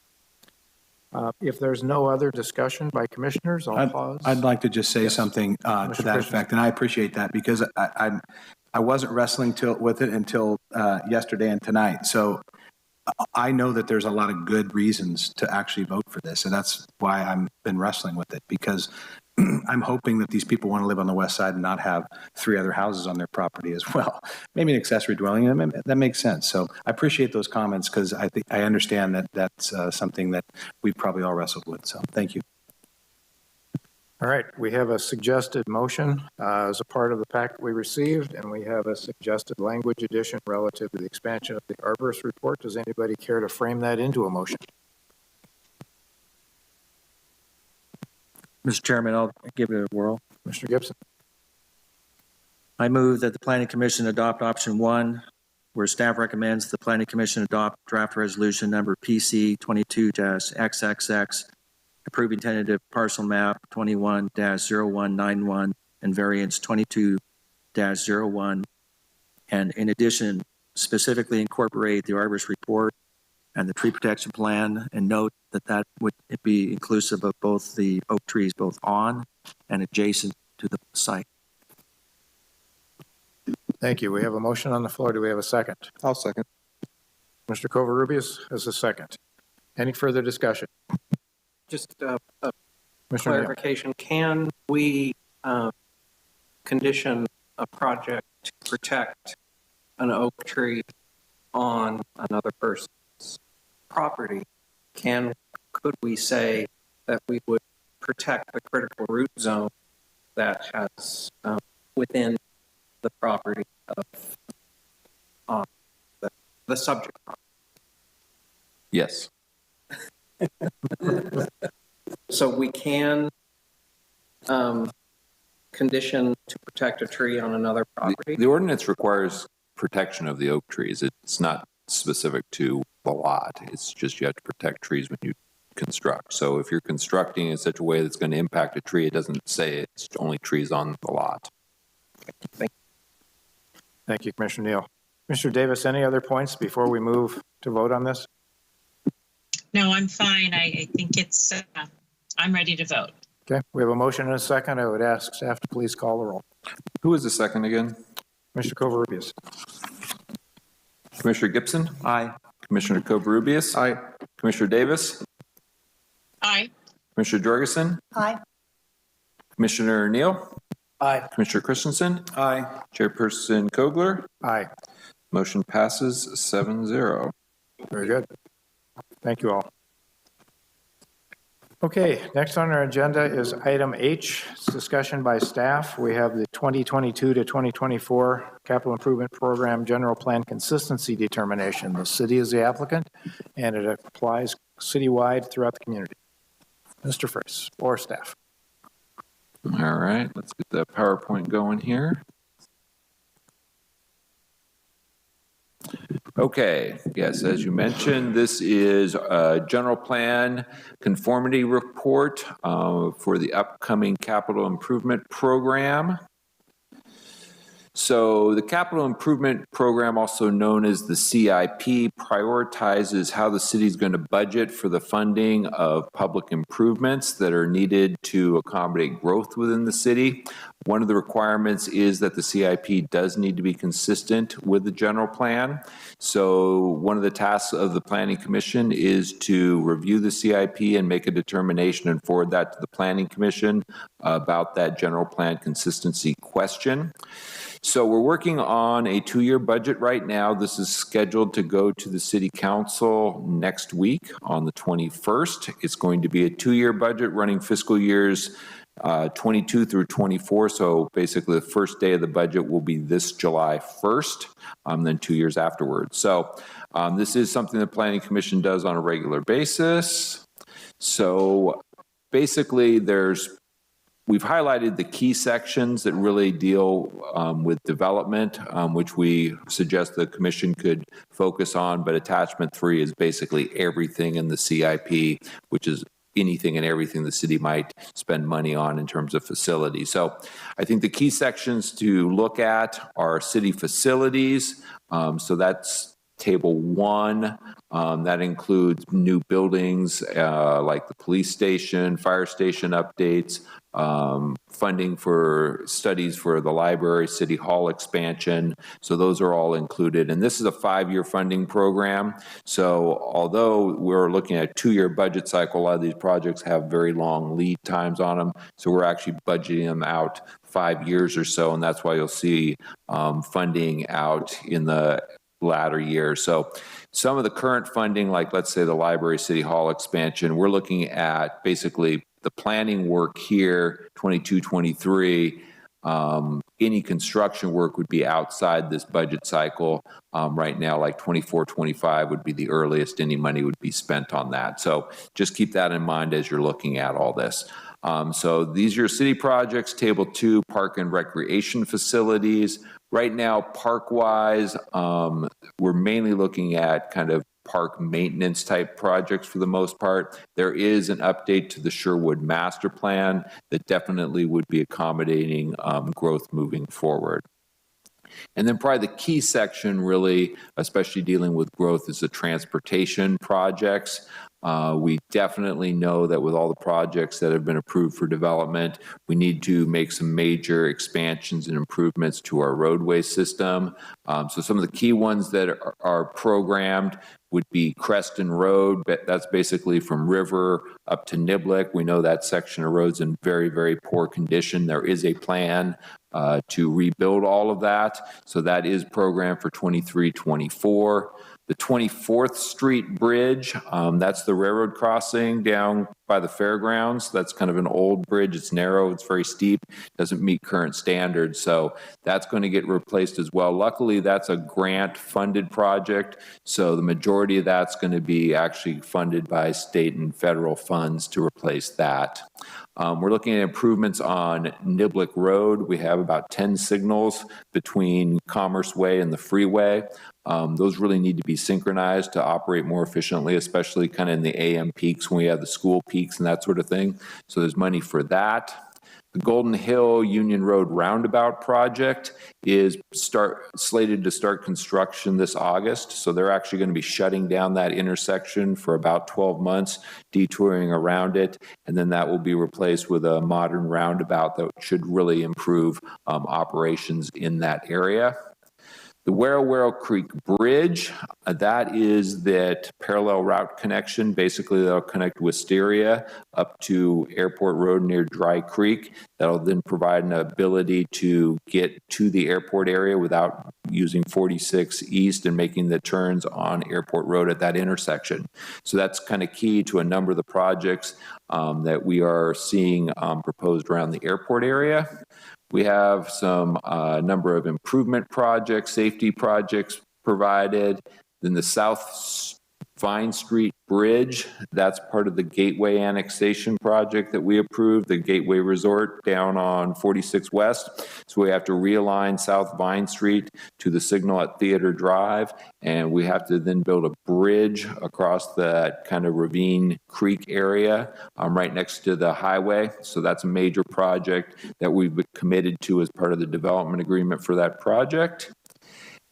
If there's no other discussion by commissioners, I'll pause. I'd like to just say something to that effect, and I appreciate that because I wasn't wrestling with it until yesterday and tonight. So I know that there's a lot of good reasons to actually vote for this, and that's why I've been wrestling with it, because I'm hoping that these people want to live on the west side and not have 3 other houses on their property as well. Maybe an accessory dwelling, that makes sense. So I appreciate those comments because I think I understand that that's something that we've probably all wrestled with. So thank you. All right, we have a suggested motion as a part of the packet we received, and we have a suggested language addition relative to the expansion of the arborist report. Does anybody care to frame that into a motion? Mr. Chairman, I'll give it a whirl. Mr. Gibson. I move that the Planning Commission adopt option 1, where staff recommends the Planning Commission adopt draft resolution number PC 22-XXX, approving tentative parcel map 21-0191 and variance 22-01, and in addition, specifically incorporate the arborist report and the tree protection plan, and note that would be inclusive of both the oak trees, both on and adjacent to the site. Thank you. We have a motion on the floor. Do we have a second? I'll second. Mr. Covarrubias as a second. Any further discussion? Just a Mr. Neal. clarification. Can we condition a project to protect an oak tree on another person's property? Could we say that we would protect the critical root zone that has within the property of the subject property? Yes. So we can condition to protect a tree on another property? The ordinance requires protection of the oak trees. It's not specific to the lot. It's just you have to protect trees when you construct. So if you're constructing in such a way that's going to impact a tree, it doesn't say it's only trees on the lot. Thank you, Commissioner Neal. Mr. Davis, any other points before we move to vote on this? No, I'm fine. I think it's, I'm ready to vote. Okay, we have a motion and a second. I would ask staff to please call the roll. Who was the second again? Mr. Covarrubias. Commissioner Gibson? Aye. Commissioner Covarrubias? Aye. Commissioner Davis? Aye. Commissioner Jorgensen? Aye. Commissioner Neal? Aye. Commissioner Christensen? Aye. Chairperson Kogler? Aye. Motion passes 7-0. Very good. Thank you all. Okay, next on our agenda is item H, it's discussion by staff. We have the 2022 to 2024 Capital Improvement Program General Plan Consistency Determination. The city is the applicant, and it applies citywide throughout the community. Mr. Friss, or staff. All right, let's get the PowerPoint going here. Okay, yes, as you mentioned, this is a general plan conformity report for the upcoming capital improvement program. So the capital improvement program, also known as the CIP, prioritizes how the city is going to budget for the funding of public improvements that are needed to accommodate growth within the city. One of the requirements is that the CIP does need to be consistent with the general plan. So one of the tasks of the Planning Commission is to review the CIP and make a determination and forward that to the Planning Commission about that general plan consistency question. So we're working on a 2-year budget right now. This is scheduled to go to the City Council next week on the 21st. It's going to be a 2-year budget running fiscal years 22 through 24. So basically the first day of the budget will be this July 1st, then 2 years afterwards. So this is something the Planning Commission does on a regular basis. So basically we've highlighted the key sections that really deal with development, which we suggest the commission could focus on, but attachment 3 is basically everything in the CIP, which is anything and everything the city might spend money on in terms of facilities. So I think the key sections to look at are city facilities. So that's table 1. That includes new buildings like the police station, fire station updates, funding for studies for the library, city hall expansion. So those are all included. And this is a 5-year funding program. So although we're looking at a 2-year budget cycle, a lot of these projects have very long lead times on them. So we're actually budgeting them out 5 years or so. And that's why you'll see funding out in the latter years. So some of the current funding, like let's say the library, city hall expansion, we're looking at basically the planning work here, 22, 23. Any construction work would be outside this budget cycle. Right now, like 24, 25 would be the earliest any money would be spent on that. So just keep that in mind as you're looking at all this. So these are your city projects. Table 2, park and recreation facilities. Right now, park-wise, we're mainly looking at kind of park maintenance type projects for the most part. There is an update to the Sherwood Master Plan that definitely would be accommodating growth moving forward. And then probably the key section really, especially dealing with growth, is the transportation projects. We definitely know that with all the projects that have been approved for development, we need to make some major expansions and improvements to our roadway system. So some of the key ones that are programmed would be Creston Road. That's basically from River up to Nibblic. We know that section of road's in very, very poor condition. There is a plan to rebuild all of that. So that is programmed for 23-24. The 24th Street Bridge, that's the railroad crossing down by the fairgrounds. That's kind of an old bridge. It's narrow, it's very steep, doesn't meet current standards. So that's going to get replaced as well. Luckily, that's a grant-funded project. So the majority of that's going to be actually funded by state and federal funds to replace that. We're looking at improvements on Nibblic Road. We have about 10 signals between Commerce Way and the freeway. Those really need to be synchronized to operate more efficiently, especially kind of in the AM peaks when we have the school peaks and that sort of thing. So there's money for that. The Golden Hill Union Road Roundabout project is slated to start construction this August. So they're actually going to be shutting down that intersection for about 12 months, detouring around it, and then that will be replaced with a modern roundabout that should really improve operations in that area. The Wero Creek Bridge, that is that parallel route connection. Basically, that'll connect Wisteria up to Airport Road near Dry Creek. That'll then provide an ability to get to the airport area without using 46 East and making the turns on Airport Road at that intersection. So that's kind of key to a number of the projects that we are seeing proposed around the airport area. We have some number of improvement projects, safety projects provided. Then the South Vine Street Bridge, that's part of the Gateway Annexation project that we approved, the Gateway Resort down on 46 West. So we have to realign South Vine Street to the signal at Theater Drive, and we have to then build a bridge across that kind of Ravine Creek area right next to the highway. So that's a major project that we've been committed to as part of the development agreement for that project.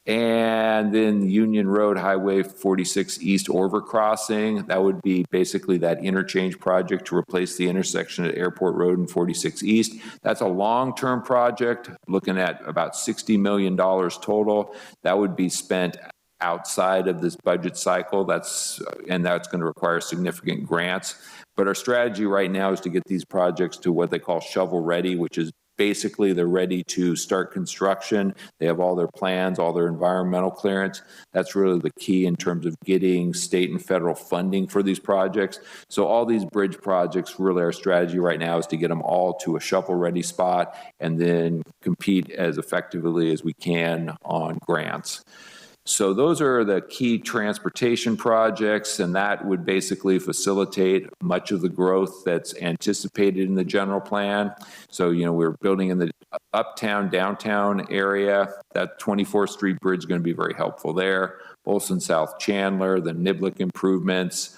And then Union Road Highway 46 East overcrossing, that would be basically that interchange project to replace the intersection at Airport Road and 46 East. That's a long-term project, looking at about $60 million total. That would be spent outside of this budget cycle. That's going to require significant grants. But our strategy right now is to get these projects to what they call shovel ready, which is basically they're ready to start construction. They have all their plans, all their environmental clearance. That's really the key in terms of getting state and federal funding for these projects. So all these bridge projects, really our strategy right now is to get them all to a shovel-ready spot and then compete as effectively as we can on grants. So those are the key transportation projects, and that would basically facilitate much of the growth that's anticipated in the general plan. So, we're building in the uptown, downtown area. That 24th Street Bridge is going to be very helpful there. Olson South Chandler, the Nibblic improvements,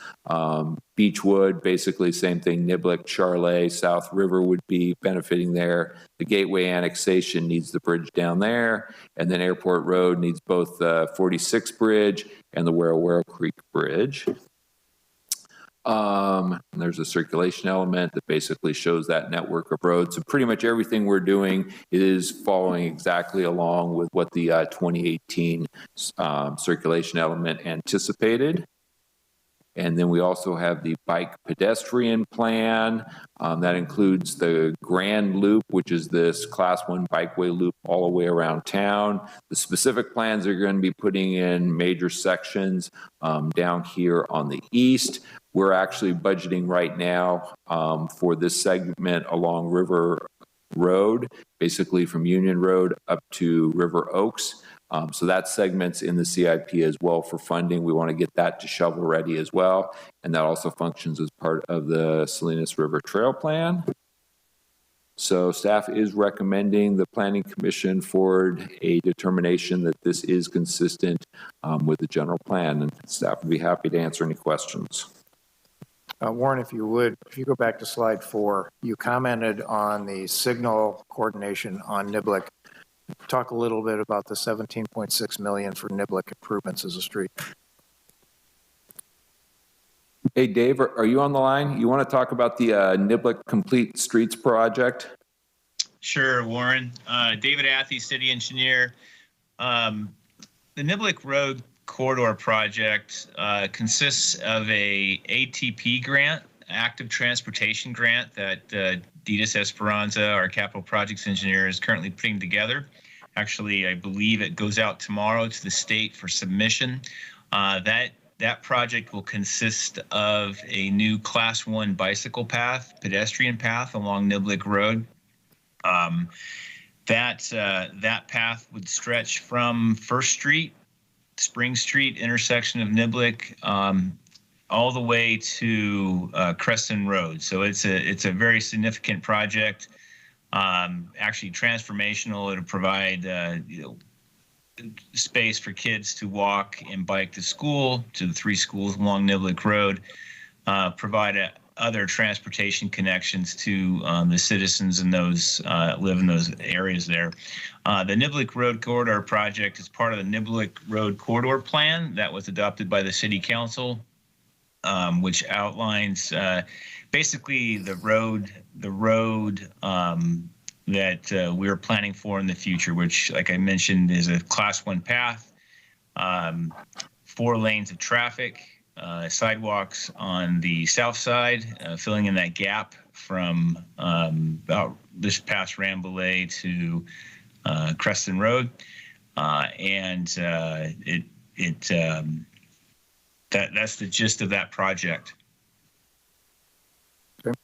Beechwood, basically same thing, Nibblic, Charlet, South River would be benefiting there. The Gateway Annexation needs the bridge down there, and then Airport Road needs both the 46 Bridge and the Wero Creek Bridge. There's a circulation element that basically shows that network of roads. So pretty much everything we're doing is following exactly along with what the 2018 circulation element anticipated. And then we also have the bike pedestrian plan. That includes the Grand Loop, which is this Class 1 bikeway loop all the way around town. The specific plans are going to be putting in major sections down here on the east. We're actually budgeting right now for this segment along River Road, basically from Union Road up to River Oaks. So that segment's in the CIP as well for funding. We want to get that to shovel ready as well. And that also functions as part of the Salinas River Trail Plan. So staff is recommending the Planning Commission forward a determination that this is consistent with the general plan. And staff would be happy to answer any questions. Warren, if you go back to slide 4, you commented on the signal coordination on Nibblic. talk a little bit about the 17.6 million for Nibblic improvements as a street. Hey, Dave, are you on the line? You want to talk about the Nibblic Complete Streets project? Sure, Warren. David Athey, city engineer. The Nibblic Road Corridor project consists of a ATP grant, active transportation grant, that Ditas Esperanza, our capital projects engineer, is currently putting together. Actually, I believe it goes out tomorrow to the state for submission. That project will consist of a new Class 1 bicycle path, pedestrian path along Nibblic Road. That path would stretch from First Street, Spring Street intersection of Nibblic, all the way to Creston Road. So it's a very significant project. Actually transformational. It'll provide space for kids to walk and bike to school, to the 3 schools along Nibblic Road, provide other transportation connections to the citizens and those live in those areas there. The Nibblic Road Corridor project is part of the Nibblic Road Corridor Plan that was adopted by the City Council, which outlines basically the road that we're planning for in the future, which, like I mentioned, is a Class 1 path, 4 lanes of traffic, sidewalks on the south side, filling in that gap from about this past Rambouillet to Creston Road, that's the gist of that project. Okay.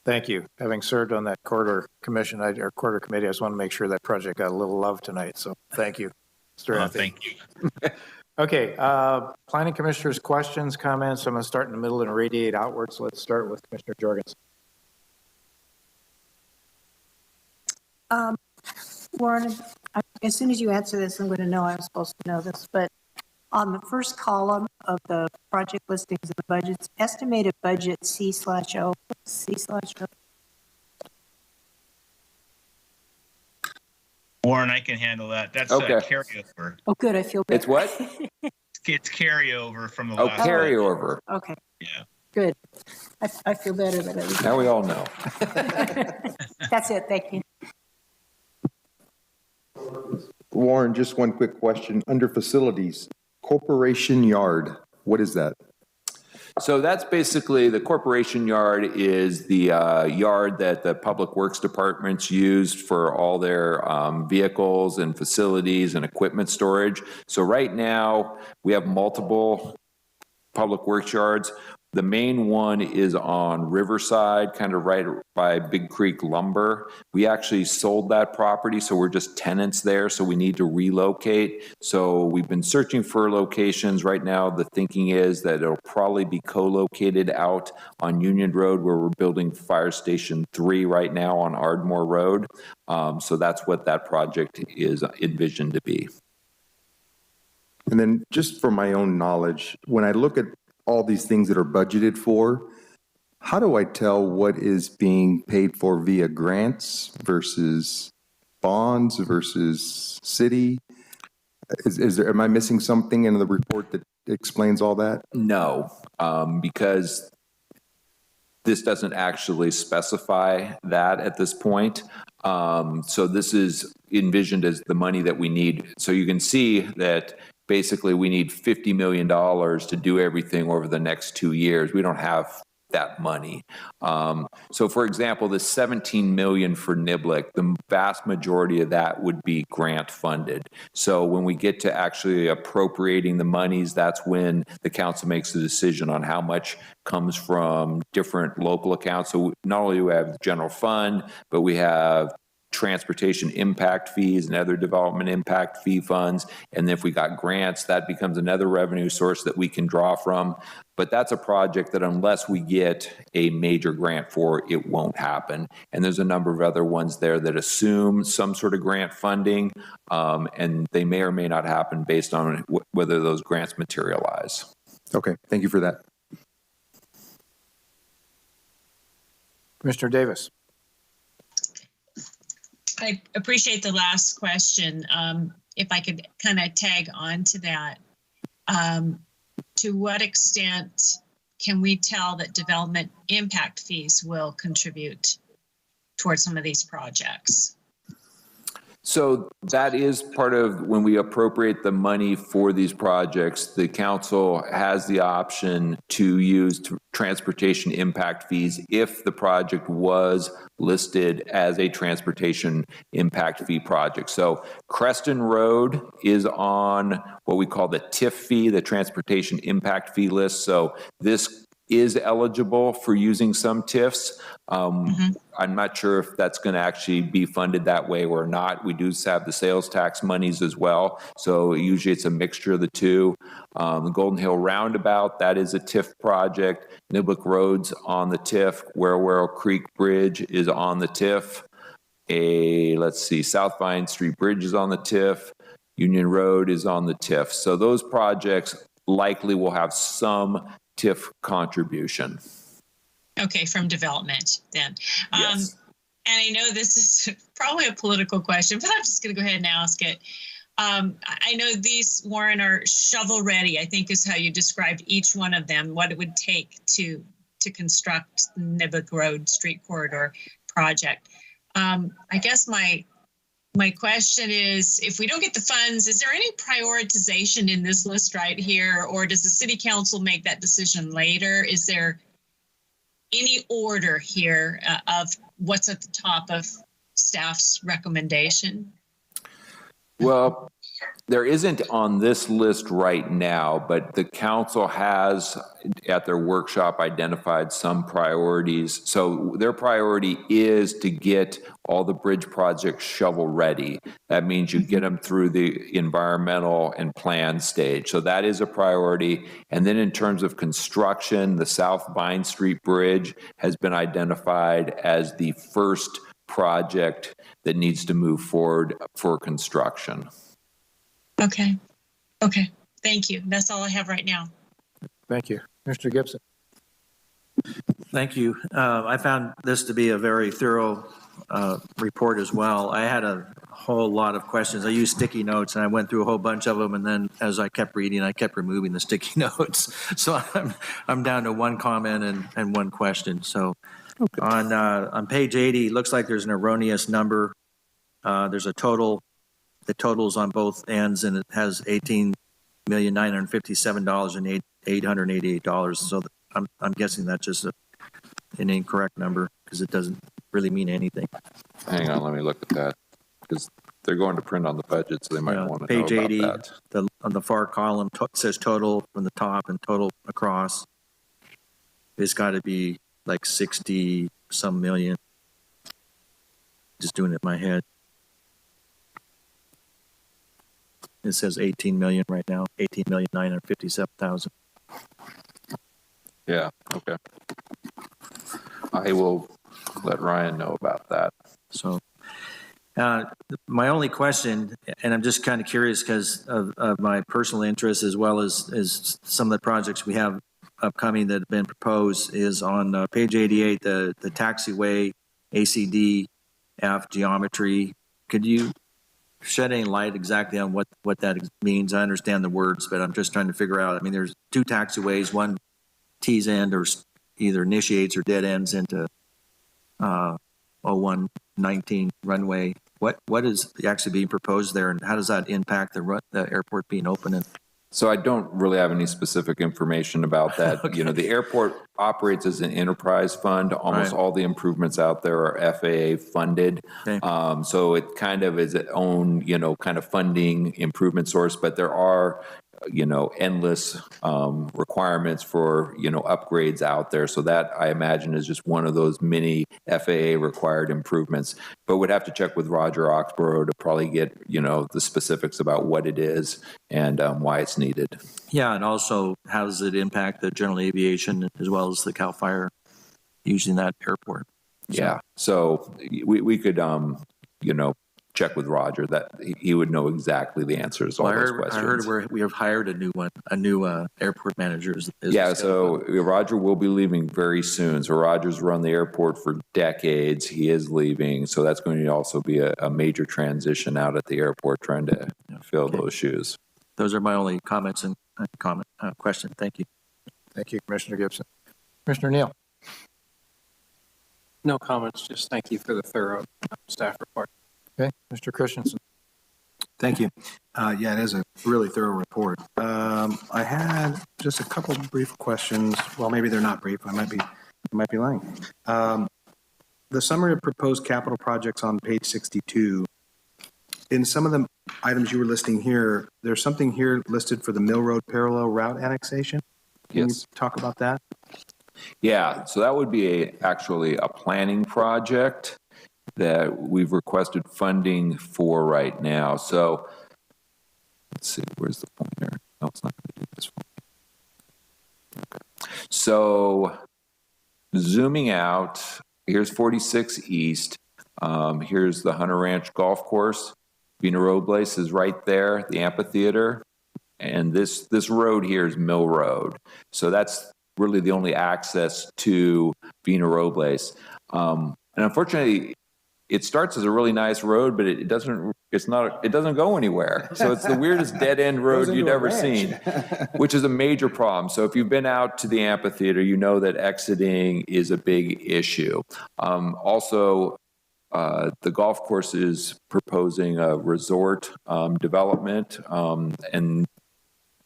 Thank you. Having served on that corridor commission, or corridor committee, I just want to make sure that project got a little love tonight. So thank you, Mr. Athey. Thank you. Okay, planning commissioners, questions, comments. I'm going to start in the middle and radiate outwards. Let's start with Commissioner Jorgensen. Warren, as soon as you answer this, I'm going to know I'm supposed to know this, but on the first column of the project listings of the budgets, estimated budget C/O. Warren, I can handle that. That's Okay. Carryover. Oh, good. I feel better. It's what? It's carryover from the Oh, last. carryover. Okay. Yeah. Good. I feel better about everything. Now we all know. That's it. Thank you. Warren, just one quick question. Under facilities, Corporation Yard, what is that? So that's basically, the corporation yard is the yard that the public works departments used for all their vehicles and facilities and equipment storage. So right now we have multiple public works yards. The main one is on Riverside, kind of right by Big Creek Lumber. We actually sold that property, so we're just tenants there, so we need to relocate. So we've been searching for locations. Right now, the thinking is that it'll probably be co-located out on Union Road, where we're building Fire Station 3 right now on Ardmore Road. So that's what that project is envisioned to be. And then just for my own knowledge, when I look at all these things that are budgeted for, how do I tell what is being paid for via grants versus bonds versus city? Am I missing something in the report that explains all that? No, because this doesn't actually specify that at this point. So this is envisioned as the money that we need. So you can see that basically we need $50 million to do everything over the next 2 years. We don't have that money. So for example, the 17 million for Nibblic, the vast majority of that would be grant funded. So when we get to actually appropriating the monies, that's when the council makes the decision on how much comes from different local accounts. So not only do we have the general fund, but we have transportation impact fees and other development impact fee funds. And then if we got grants, that becomes another revenue source that we can draw from. But that's a project that unless we get a major grant for, it won't happen. And there's a number of other ones there that assume some sort of grant funding, and they may or may not happen based on whether those grants materialize. Okay, thank you for that. Commissioner Davis. I appreciate the last question. If I could kind of tag on to that, to what extent can we tell that development impact fees will contribute towards some of these projects? So that is part of when we appropriate the money for these projects, the council has the option to use transportation impact fees if the project was listed as a transportation impact fee project. So Creston Road is on what we call the TIF fee, the transportation impact fee list. So this is eligible for using some TIFs. I'm not sure if that's going to actually be funded that way or not. We do have the sales tax monies as well. So usually it's a mixture of the two. The Golden Hill Roundabout, that is a TIF project. Nibblic Road's on the TIF. Wherewell Creek Bridge is on the TIF. Let's see, South Vine Street Bridge is on the TIF. Union Road is on the TIF. So those projects likely will have some TIF contribution. Okay, from development then. Yes. And I know this is probably a political question, but I'm just going to go ahead and ask it. I know these, Warren, are shovel ready, I think is how you described each one of them, what it would take to construct Nibblic Road Street Corridor project. I guess my question is, if we don't get the funds, is there any prioritization in this list right here, or does the city council make that decision later? Is there any order here of what's at the top of staff's recommendation? Well, there isn't on this list right now, but the council has at their workshop identified some priorities. So their priority is to get all the bridge projects shovel ready. That means you get them through the environmental and plan stage. So that is a priority. And then in terms of construction, the South Vine Street Bridge has been identified as the first project that needs to move forward for construction. Okay. Okay. Thank you. That's all I have right now. Thank you. Mr. Gibson. Thank you. I found this to be a very thorough report as well. I had a whole lot of questions. I used sticky notes and I went through a whole bunch of them, and then as I kept reading, I kept removing the sticky notes. So I'm down to one comment and one question. So okay. On page 80, it looks like there's an erroneous number. There's a total. The totals on both ends, and it has $18,957,888. So I'm guessing that's just an incorrect number because it doesn't really mean anything. Hang on, let me look at that because they're going to print on the budget, so they might want to page know about 80, that. On the far column says total from the top and total across. It's got to be like 60 some million. Just doing it in my head. It says 18 million right now, 18,957,000. Yeah, okay. I will let Ryan know about that. So my only question, and I'm just kind of curious because of my personal interest as well as some of the projects we have upcoming that have been proposed, is on page 88, the taxiway ACDF geometry. Could you shed any light exactly on what that means? I understand the words, but I'm just trying to figure out. I mean, there's two taxiways, one tees end or either initiates or dead ends into 0119 runway. What is actually being proposed there, and how does that impact the airport being open? And so I don't really have any specific information about that. Okay. You know, the airport operates as an enterprise fund. Almost all the improvements out there are FAA funded. Okay. So it kind of is its own, kind of funding improvement source, but there are, endless requirements for, upgrades out there. So that, I imagine, is just one of those many FAA required improvements. But we'd have to check with Roger Oxborough to probably get, the specifics about what it is and why it's needed. Yeah, and also how does it impact the general aviation as well as the CAL FIRE using that airport? Yeah, so we could, check with Roger. That he would know exactly the answers to all those questions. I heard we have hired a new airport manager. Yeah, so Roger will be leaving very soon. So Roger's run the airport for decades. He is leaving. So that's going to also be a major transition out at the airport, trying to fill those shoes. Those are my only comments and question. Thank you. Thank you, Commissioner Gibson. Commissioner Neal. No comments, just thank you for the thorough staff report. Okay, Mr. Christensen. Thank you. Yeah, it is a really thorough report. I had just a couple of brief questions. Well, maybe they're not brief. I might be lying. The summary of proposed capital projects on page 62. In some of the items you were listing here, there's something here listed for the Mill Road parallel route annexation. Can you talk about that? Yeah, so that would be actually a planning project that we've requested funding for right now. So let's see, where's the pointer? No, it's not going to do this one. Okay. So zooming out, here's 46 East. Here's the Hunter Ranch Golf Course. Vina Robles is right there, the amphitheater. And this road here is Mill Road. So that's really the only access to Vina Robles. And unfortunately, it starts as a really nice road, but it doesn't go anywhere. So it's the weirdest dead end road you'd ever seen, which is a major problem. So if you've been out to the amphitheater, you know that exiting is a big issue. Also, the golf course is proposing a resort development, and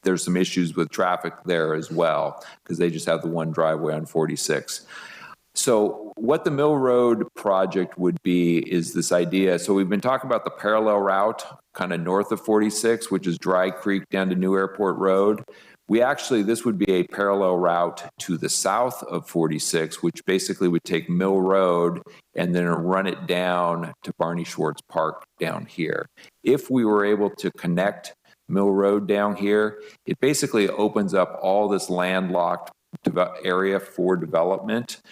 there's some issues with traffic there as well, because they just have the one driveway on 46. So what the Mill Road project would be is this idea. So we've been talking about the parallel route kind of north of 46, which is Dry Creek down to New Airport Road. This would be a parallel route to the south of 46, which basically would take Mill Road and then run it down to Barney Schwartz Park down here. If we were able to connect Mill Road down here, it basically opens up all this landlocked area for development.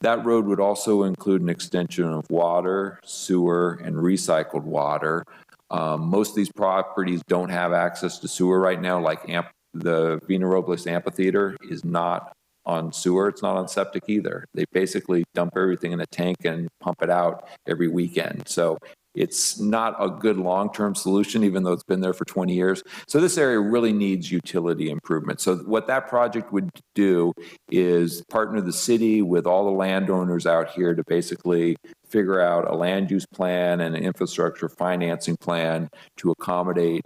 That road would also include an extension of water, sewer, and recycled water. Most of these properties don't have access to sewer right now, like the Vina Robles Amphitheater is not on sewer. It's not on septic either. They basically dump everything in a tank and pump it out every weekend. So it's not a good long-term solution, even though it's been there for 20 years. So this area really needs utility improvement. So what that project would do is partner the city with all the landowners out here to basically figure out a land use plan and an infrastructure financing plan to accommodate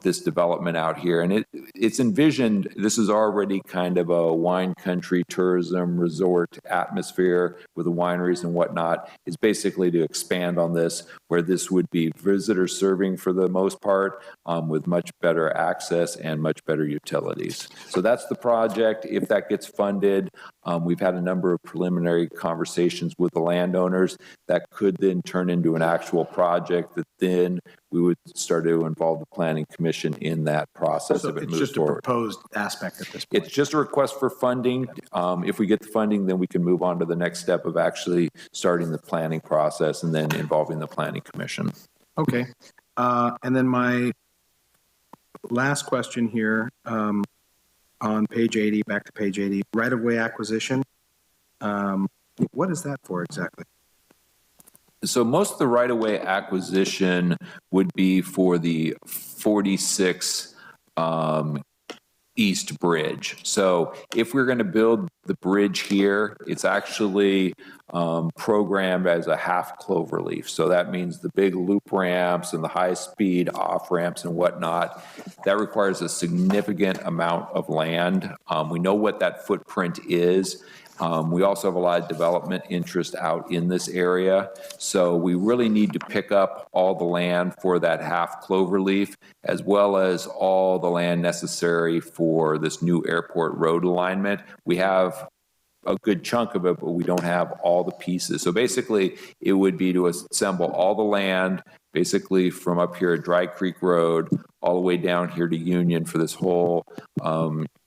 this development out here. And it's envisioned, this is already kind of a wine country tourism resort atmosphere with the wineries and whatnot, is basically to expand on this, where this would be visitor serving for the most part, with much better access and much better utilities. So that's the project. If that gets funded, we've had a number of preliminary conversations with the landowners that could then turn into an actual project that then we would start to involve the Planning Commission in that process. So if it it's moves just forward. a proposed aspect at this point. It's just a request for funding. If we get the funding, then we can move on to the next step of actually starting the planning process and then involving the Planning Commission. Okay. And then my last question here, on page 80, back to page 80, right-of-way acquisition. What is that for exactly? So most of the right-of-way acquisition would be for the 46 East Bridge. So if we're going to build the bridge here, it's actually programmed as a half cloverleaf. So that means the big loop ramps and the high-speed off-ramps and whatnot, that requires a significant amount of land. We know what that footprint is. We also have a lot of development interest out in this area. So we really need to pick up all the land for that half cloverleaf, as well as all the land necessary for this new airport road alignment. We have a good chunk of it, but we don't have all the pieces. So basically, it would be to assemble all the land, basically from up here at Dry Creek Road, all the way down here to Union for this whole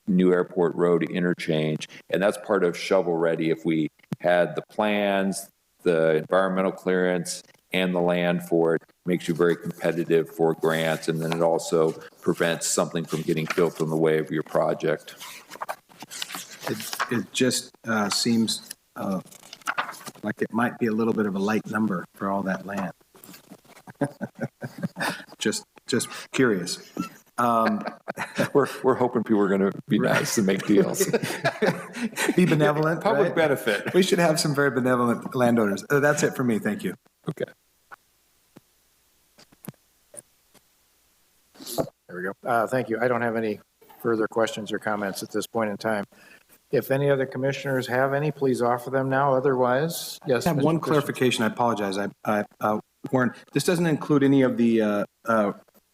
new airport road interchange. And that's part of shovel ready. If we had the plans, the environmental clearance, and the land for it, makes you very competitive for grants, and then it also prevents something from getting built in the way of your project. It just seems like it might be a little bit of a light number for all that land. Just curious. We're hoping people are going to be nice and make deals. Be benevolent. Public right? benefit. We should have some very benevolent landowners. That's it for me. Thank you. Okay. There we go. Thank you. I don't have any further questions or comments at this point in time. If any other commissioners have any, please offer them now. Otherwise, yes. I have Mr. one Christian. clarification. I apologize. Warren, this doesn't include any of the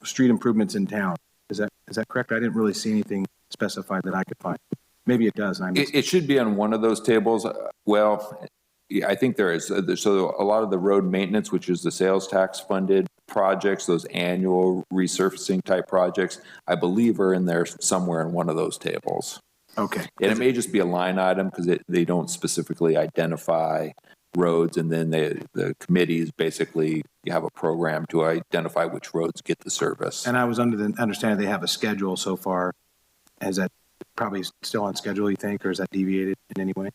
street improvements in town. Is that correct? I didn't really see anything specified that I could find. Maybe it does. And I missed It should be on one of those tables. Well, yeah, I think there is. So a lot of the road maintenance, which is the sales tax funded projects, those annual resurfacing type projects, I believe are in there somewhere in one of those tables. Okay. And it may just be a line item because they don't specifically identify roads, and then the committees basically have a program to identify which roads get the service. And I was under the understanding they have a schedule so far. Is that probably still on schedule, you think, or is that deviated in any way?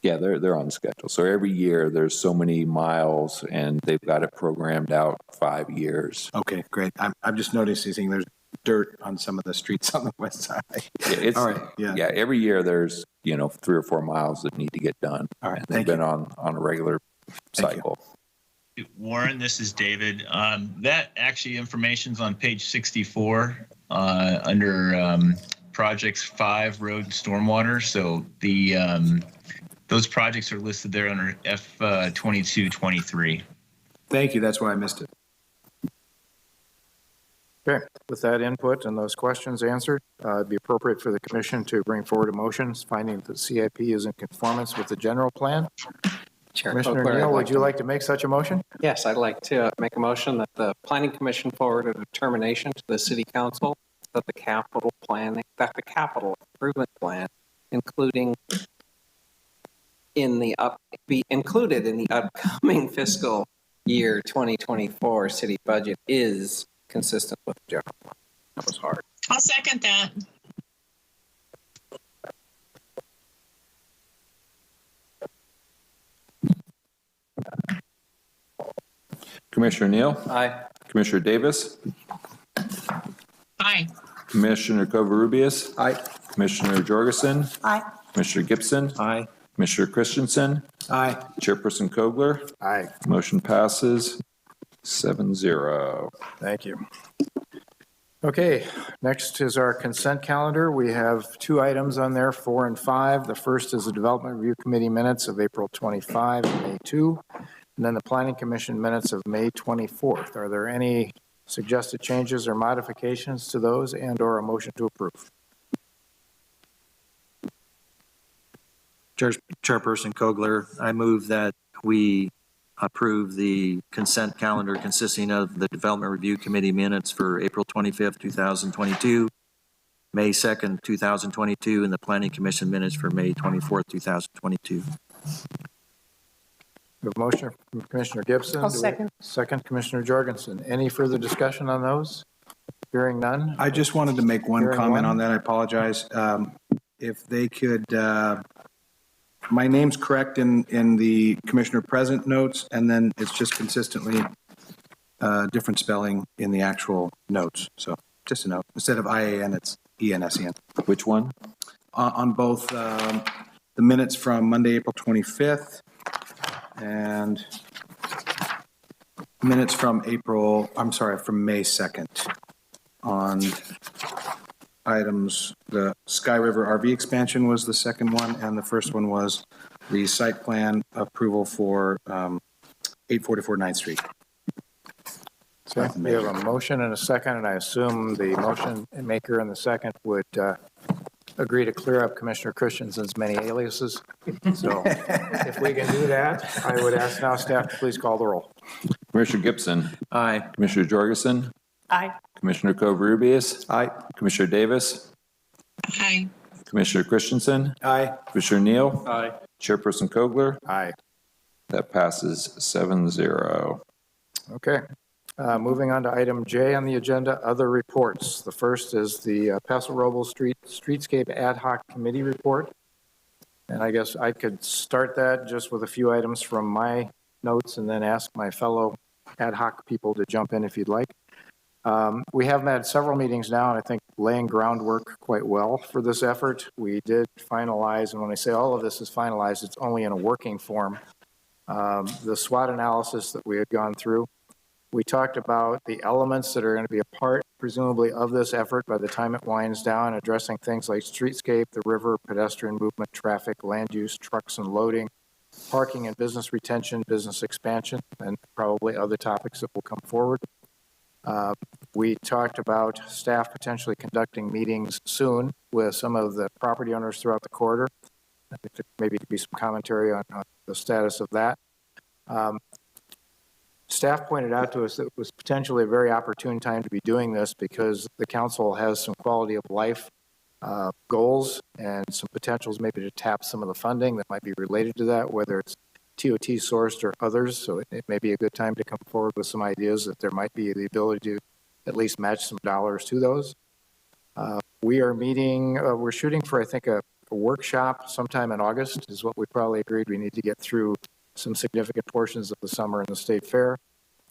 Yeah, they're on schedule. So every year there's so many miles, and they've got it programmed out 5 years. Okay, great. I'm just noticing there's dirt on some of the streets on the west side. Yeah, all right. Yeah. Every year there's 3 or 4 miles that need to get done. All right. And they've been on a regular cycle. Warren, this is David. That actually information's on page 64 under projects 5, road and stormwater. So those projects are listed there under F2223. Thank you. That's why I missed it. Okay, with that input and those questions answered, it'd be appropriate for the commission to bring forward a motion finding that the CIP is in conformance with the general plan. Chair Commissioner Vogler, Neal, I'd would you like to make such a motion? Yes, I'd like to make a motion that the Planning Commission forward a determination to the City Council that the capital improvement plan, including be included in the upcoming fiscal year 2024 city budget is consistent with the general plan. That was hard. I'll second that. Commissioner Neal? Aye. Commissioner Davis? Aye. Commissioner Covarrubias? Aye. Commissioner Jorgensen? Aye. Commissioner Gibson? Aye. Commissioner Christensen? Aye. Chairperson Kogler? Aye. Motion passes 7-0. Thank you. Okay, next is our consent calendar. We have 2 items on there, 4 and 5. The first is the Development Review Committee minutes of April 25 and May 2, and then the Planning Commission minutes of May 24th. Are there any suggested changes or modifications to those and/or a motion to approve? Chairperson Kogler, I move that we approve the consent calendar consisting of the Development Review Committee minutes for April 25th, 2022, May 2nd, 2022, and the Planning Commission minutes for May 24th, 2022. We have a motion from Commissioner Gibson. I'll second. Second, Commissioner Jorgensen. Any further discussion on those? Hearing none. I just wanted to make one comment on that. I apologize. If they could, my name's correct in the Commissioner Present notes, and then it's just consistently different spelling in the actual notes. So just a note. Instead of IAN, it's ENSEN. Which one? On both the minutes from Monday, April 25th, and minutes from May 2nd on items. The Sky River RV expansion was the second one, and the first one was the site plan approval for 844 9th Street. So we have a motion and a second, and I assume the motion maker and the second would agree to clear up Commissioner Christensen's many aliases. So if we can do that, I would ask now staff to please call the roll. Commissioner Gibson? Aye. Commissioner Jorgensen? Aye. Commissioner Covarrubias? Aye. Commissioner Davis? Aye. Commissioner Christensen? Aye. Commissioner Neal? Aye. Chairperson Kogler? Aye. That passes 7-0. Okay. Moving on to item J on the agenda, other reports. The first is the Paso Robles Streetscape Ad Hoc Committee report. And I guess I could start that just with a few items from my notes and then ask my fellow ad hoc people to jump in if you'd like. We have had several meetings now, and I think laying groundwork quite well for this effort. We did finalize, and when I say all of this is finalized, it's only in a working form. The SWOT analysis that we had gone through. We talked about the elements that are going to be a part, presumably, of this effort by the time it winds down, addressing things like streetscape, the river, pedestrian movement, traffic, land use, trucks and loading, parking and business retention, business expansion, and probably other topics that will come forward. We talked about staff potentially conducting meetings soon with some of the property owners throughout the corridor. I think there maybe could be some commentary on the status of that. Staff pointed out to us that it was potentially a very opportune time to be doing this because the council has some quality of life goals and some potentials maybe to tap some of the funding that might be related to that, whether it's TOT sourced or others. So it may be a good time to come forward with some ideas that there might be the ability to at least match some dollars to those. We are meeting, we're shooting for, I think, a workshop sometime in August is what we probably agreed. We need to get through some significant portions of the summer in the state fair.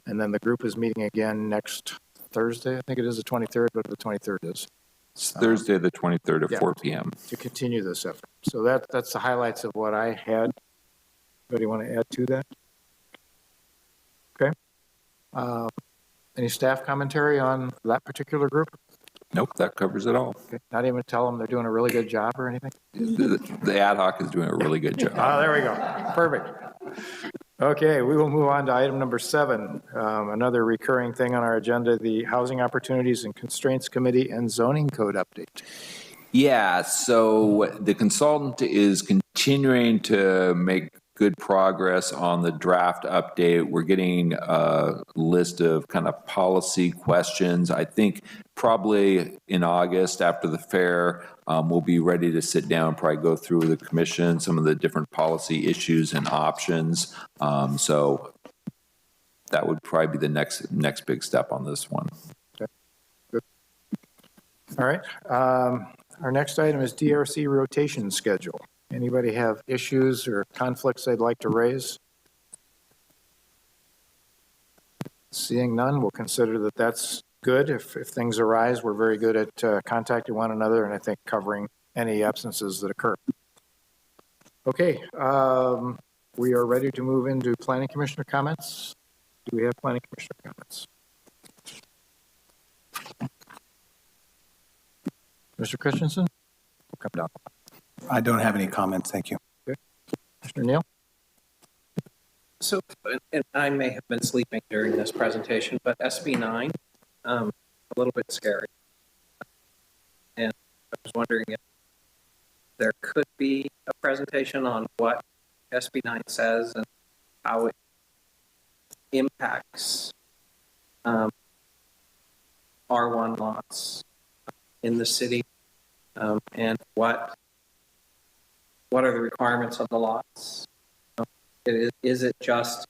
And then the group is meeting again next Thursday. I think it is the 23rd, but the 23rd is. It's Thursday, the 23rd at 4 p.m. To continue this effort. So that's the highlights of what I had. Anybody want to add to that? Okay. Any staff commentary on that particular group? Nope, that covers it all. Okay. Not even tell them they're doing a really good job or anything? The ad hoc is doing a really good job. There we go. Perfect. Okay, we will move on to item number 7, another recurring thing on our agenda, the Housing Opportunities and Constraints Committee and Zoning Code update. Yeah, so the consultant is continuing to make good progress on the draft update. We're getting a list of kind of policy questions. I think probably in August after the fair, we'll be ready to sit down, probably go through with the commission some of the different policy issues and options. So that would probably be the next big step on this one. Okay. Good. All right. Our next item is DRC Rotation Schedule. Anybody have issues or conflicts they'd like to raise? Seeing none, we'll consider that that's good. If things arise, we're very good at contacting one another and I think covering any absences that occur. Okay, we are ready to move into Planning Commissioner comments. Do we have Planning Commissioner comments? Mr. Christensen, we'll come down. I don't have any comments, thank you. Okay. Mr. Neal? So, and I may have been sleeping during this presentation, but SB 9, a little bit scary. And I was wondering if there could be a presentation on what SB 9 says and how it impacts R1 lots in the city, and what are the requirements of the lots? Is it just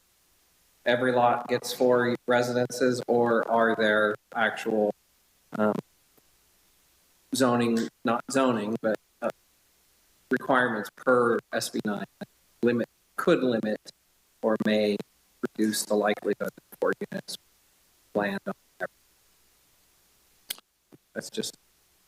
every lot gets 4 residences, or are there actual zoning, not zoning, but requirements per SB 9 that could limit or may reduce the likelihood of 4 units land on every? That's just.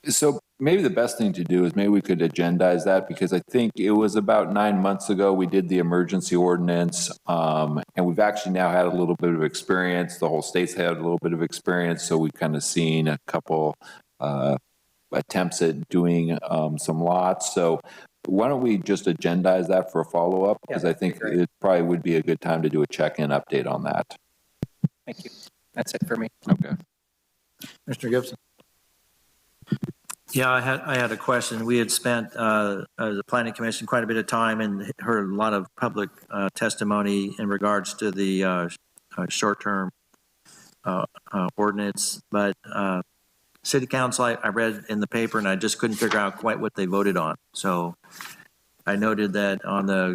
So maybe the best thing to do is maybe we could agendize that, because I think it was about 9 months ago we did the emergency ordinance, and we've actually now had a little bit of experience. The whole state's had a little bit of experience, so we've kind of seen a couple attempts at doing some lots. So why don't we just agendize that for a follow-up, because I think it probably would be a good time to do a check-in update on that. Thank you. That's it for me. Okay. Mr. Gibson. Yeah, I had a question. We had spent, as a planning commission, quite a bit of time and heard a lot of public testimony in regards to the short-term ordinance. But city council, I read in the paper and I just couldn't figure out quite what they voted on. So I noted that on the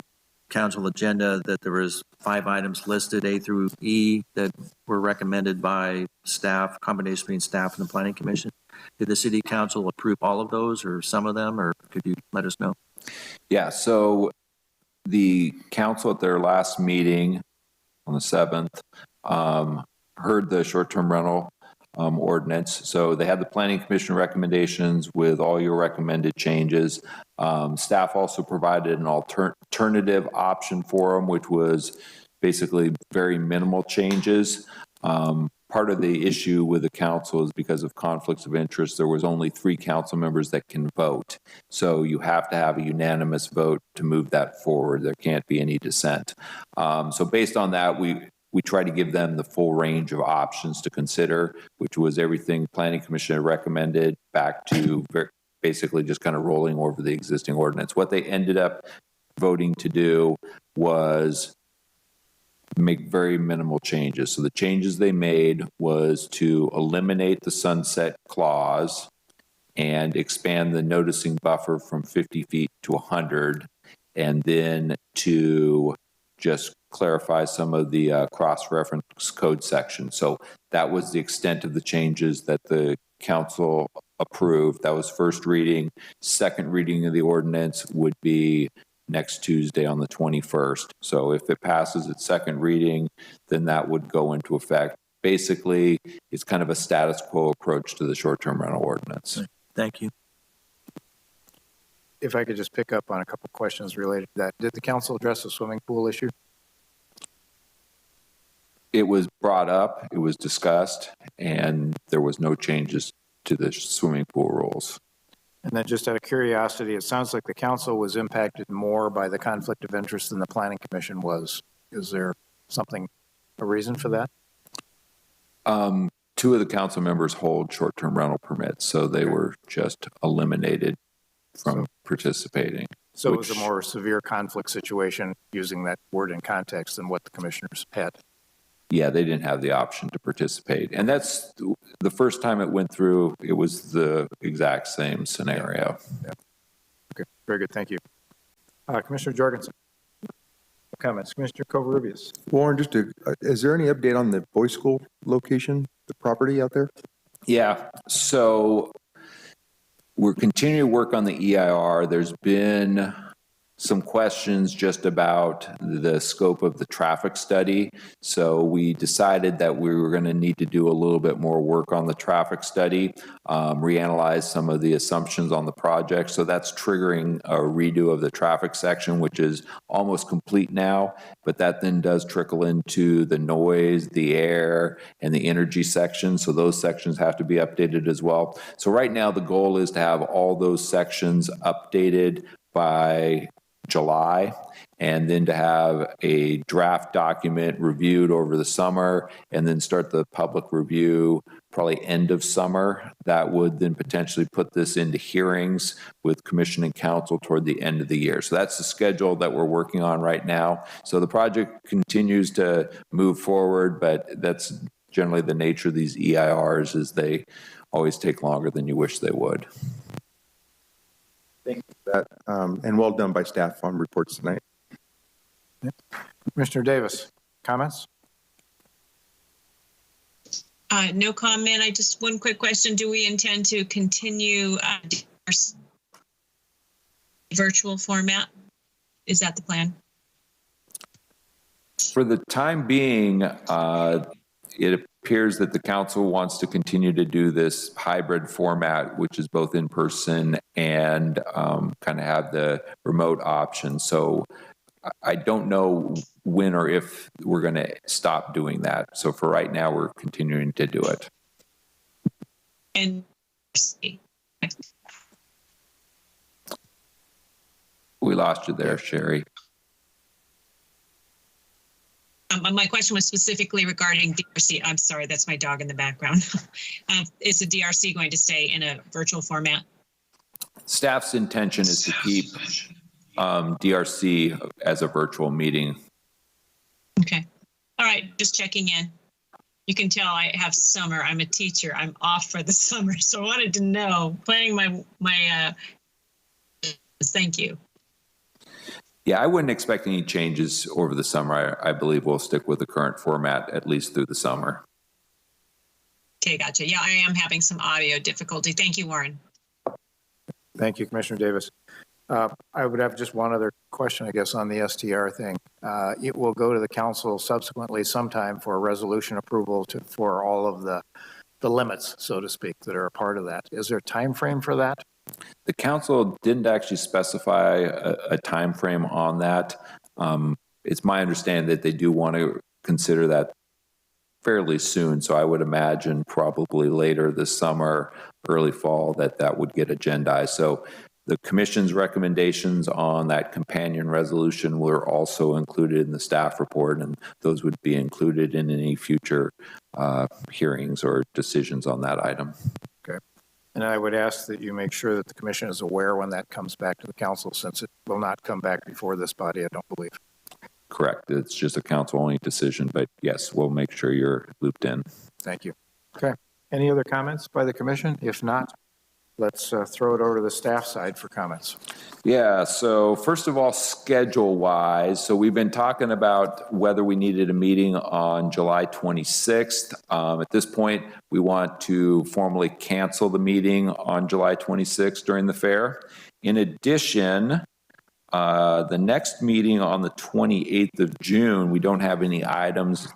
council agenda that there was 5 items listed, A through E, that were recommended by staff, combination between staff and the planning commission. Did the city council approve all of those or some of them, or could you let us know? Yeah, so the council at their last meeting on the 7th heard the short-term rental ordinance. So they had the planning commission recommendations with all your recommended changes. Staff also provided an alternative option for them, which was basically very minimal changes. Part of the issue with the council is because of conflicts of interest, there was only 3 council members that can vote. So you have to have a unanimous vote to move that forward. There can't be any dissent. So based on that, we try to give them the full range of options to consider, which was everything planning commission had recommended back to basically just kind of rolling over the existing ordinance. What they ended up voting to do was make very minimal changes. So the changes they made was to eliminate the sunset clause and expand the noticing buffer from 50 feet to 100, and then to just clarify some of the cross-reference code sections. So that was the extent of the changes that the council approved. That was first reading. Second reading of the ordinance would be next Tuesday on the 21st. So if it passes its second reading, then that would go into effect. Basically, it's kind of a status quo approach to the short-term rental ordinance. Thank you. If I could just pick up on a couple questions related to that. Did the council address the swimming pool issue? It was brought up, it was discussed, and there was no changes to the swimming pool rules. And then just out of curiosity, it sounds like the council was impacted more by the conflict of interest than the planning commission was. Is there a reason for that? 2 of the council members hold short-term rental permits, so they were just eliminated from participating. So it was a more severe conflict situation, using that word in context, than what the commissioners had. Yeah, they didn't have the option to participate. And that's the first time it went through, it was the exact same scenario. Yeah. Okay, very good. Thank you. Commissioner Jorgensen. Comments. Commissioner Covarrubias. Warren, is there any update on the boys' school location, the property out there? Yeah, so we're continuing to work on the EIR. There's been some questions just about the scope of the traffic study. So we decided that we were going to need to do a little bit more work on the traffic study, reanalyze some of the assumptions on the project. So that's triggering a redo of the traffic section, which is almost complete now, but that then does trickle into the noise, the air, and the energy section. So those sections have to be updated as well. So right now the goal is to have all those sections updated by July, and then to have a draft document reviewed over the summer, and then start the public review probably end of summer. That would then potentially put this into hearings with commission and council toward the end of the year. So that's the schedule that we're working on right now. So the project continues to move forward, but that's generally the nature of these EIRs, is they always take longer than you wish they would. Thank you for that, and well done by staff on reports tonight. Yep. Commissioner Davis, comments? No comment. I just one quick question. Do we intend to continue virtual format? Is that the plan? For the time being, it appears that the council wants to continue to do this hybrid format, which is both in person and kind of have the remote option. So I don't know when or if we're going to stop doing that. So for right now, we're continuing to do it. And we lost you there, Sherry. My question was specifically regarding DRC. I'm sorry, that's my dog in the background. Is the DRC going to stay in a virtual format? Staff's intention is to keep DRC as a virtual meeting. Okay. All right, just checking in. You can tell I have summer. I'm a teacher. I'm off for the summer, so I wanted to know. Planning my thank you. Yeah, I wouldn't expect any changes over the summer. I believe we'll stick with the current format at least through the summer. Okay, gotcha. Yeah, I am having some audio difficulty. Thank you, Warren. Thank you, Commissioner Davis. I would have just one other question, I guess, on the STR thing. It will go to the council subsequently sometime for a resolution approval for all of the limits, so to speak, that are a part of that. Is there a time frame for that? The council didn't actually specify a time frame on that. It's my understanding that they do want to consider that fairly soon, so I would imagine probably later this summer, early fall, that would get agendized. So the commission's recommendations on that companion resolution were also included in the staff report, and those would be included in any future hearings or decisions on that item. Okay. And I would ask that you make sure that the commission is aware when that comes back to the council, since it will not come back before this body, I don't believe. Correct. It's just a council-only decision, but yes, we'll make sure you're looped in. Thank you. Okay. Any other comments by the commission? If not, let's throw it over to the staff side for comments. Yeah, so first of all, schedule-wise, so we've been talking about whether we needed a meeting on July 26th. At this point, we want to formally cancel the meeting on July 26th during the fair. In addition, the next meeting on the 28th of June, we don't have any items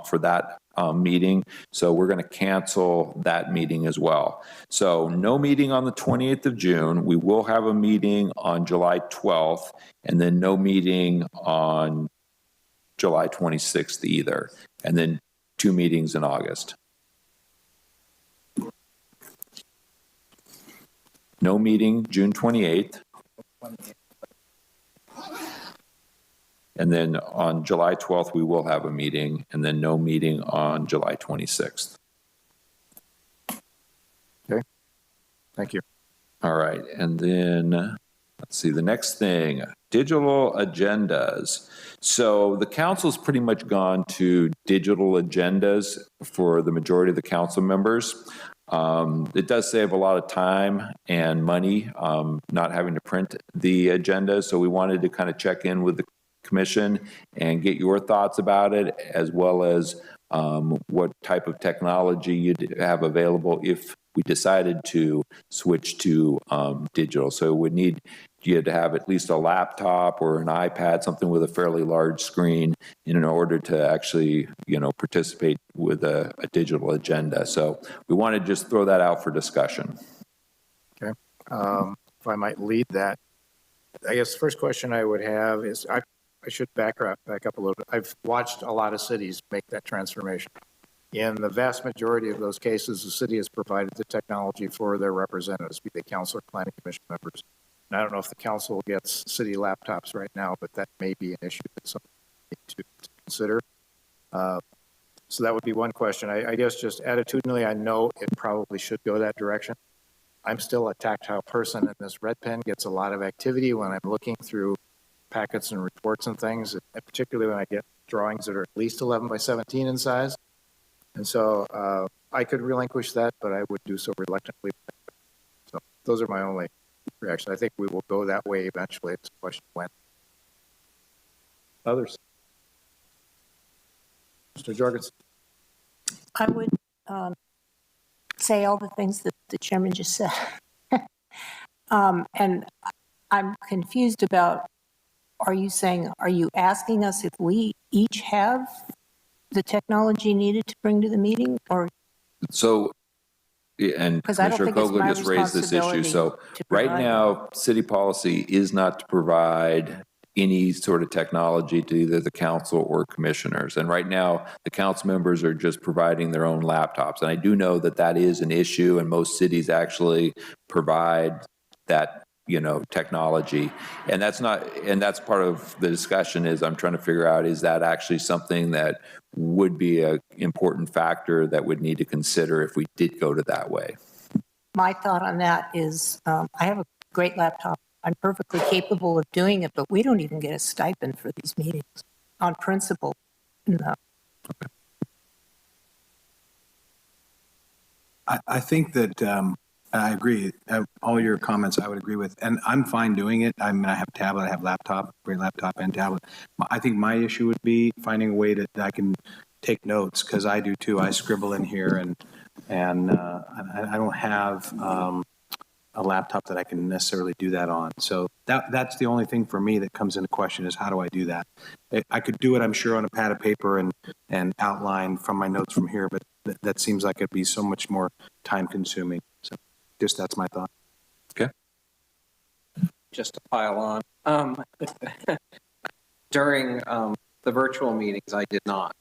for that meeting, so we're going to cancel that meeting as well. So no meeting on the 28th of June. We will have a meeting on July 12th, and then no meeting on July 26th either, and then 2 meetings in August. No meeting June 28th. And then on July 12th, we will have a meeting, and then no meeting on July 26th. Okay. Thank you. All right. And then let's see, the next thing, digital agendas. So the council's pretty much gone to digital agendas for the majority of the council members. It does save a lot of time and money not having to print the agenda. So we wanted to kind of check in with the commission and get your thoughts about it, as well as what type of technology you'd have available if we decided to switch to digital. So we need you to have at least a laptop or an iPad, something with a fairly large screen, in order to actually, participate with a digital agenda. So we want to just throw that out for discussion. Okay. If I might lead that, I guess the first question I would have is, I should back up a little bit. I've watched a lot of cities make that transformation. In the vast majority of those cases, the city has provided the technology for their representatives, be they council or planning commission members. And I don't know if the council gets city laptops right now, but that may be an issue that's something to consider. So that would be one question. I guess just attitudinally, I know it probably should go that direction. I'm still a tactile person, and this red pen gets a lot of activity when I'm looking through packets and reports and things, and particularly when I get drawings that are at least 11 by 17 in size. And so I could relinquish that, but I would do so reluctantly. So those are my only reactions. I think we will go that way eventually. It's a question of when. Others? Mr. Jorgensen. I would say all the things that the chairman just said. And I'm confused about, are you asking us if we each have the technology needed to bring to the meeting, or? So, and Commissioner Kogler just raised this issue. So right now, city policy is not to provide any sort of technology to either the council or commissioners. And right now, the council members are just providing their own laptops. And I do know that that is an issue, and most cities actually provide that, technology. And that's part of the discussion is I'm trying to figure out, is that actually something that would be an important factor that would need to consider if we did go to that way? My thought on that is I have a great laptop. I'm perfectly capable of doing it, but we don't even get a stipend for these meetings on principle. No. I think that I agree. All your comments I would agree with, and I'm fine doing it. I mean, I have tablet, I have laptop, great laptop and tablet. I think my issue would be finding a way that I can take notes, because I do too. I scribble in here, and I don't have a laptop that I can necessarily do that on. So that's the only thing for me that comes into question is how do I do that? I could do it, I'm sure, on a pad of paper and outline from my notes from here, but that seems like it'd be so much more time consuming. So just that's my thought. Okay. Just to pile on, during the virtual meetings, I did not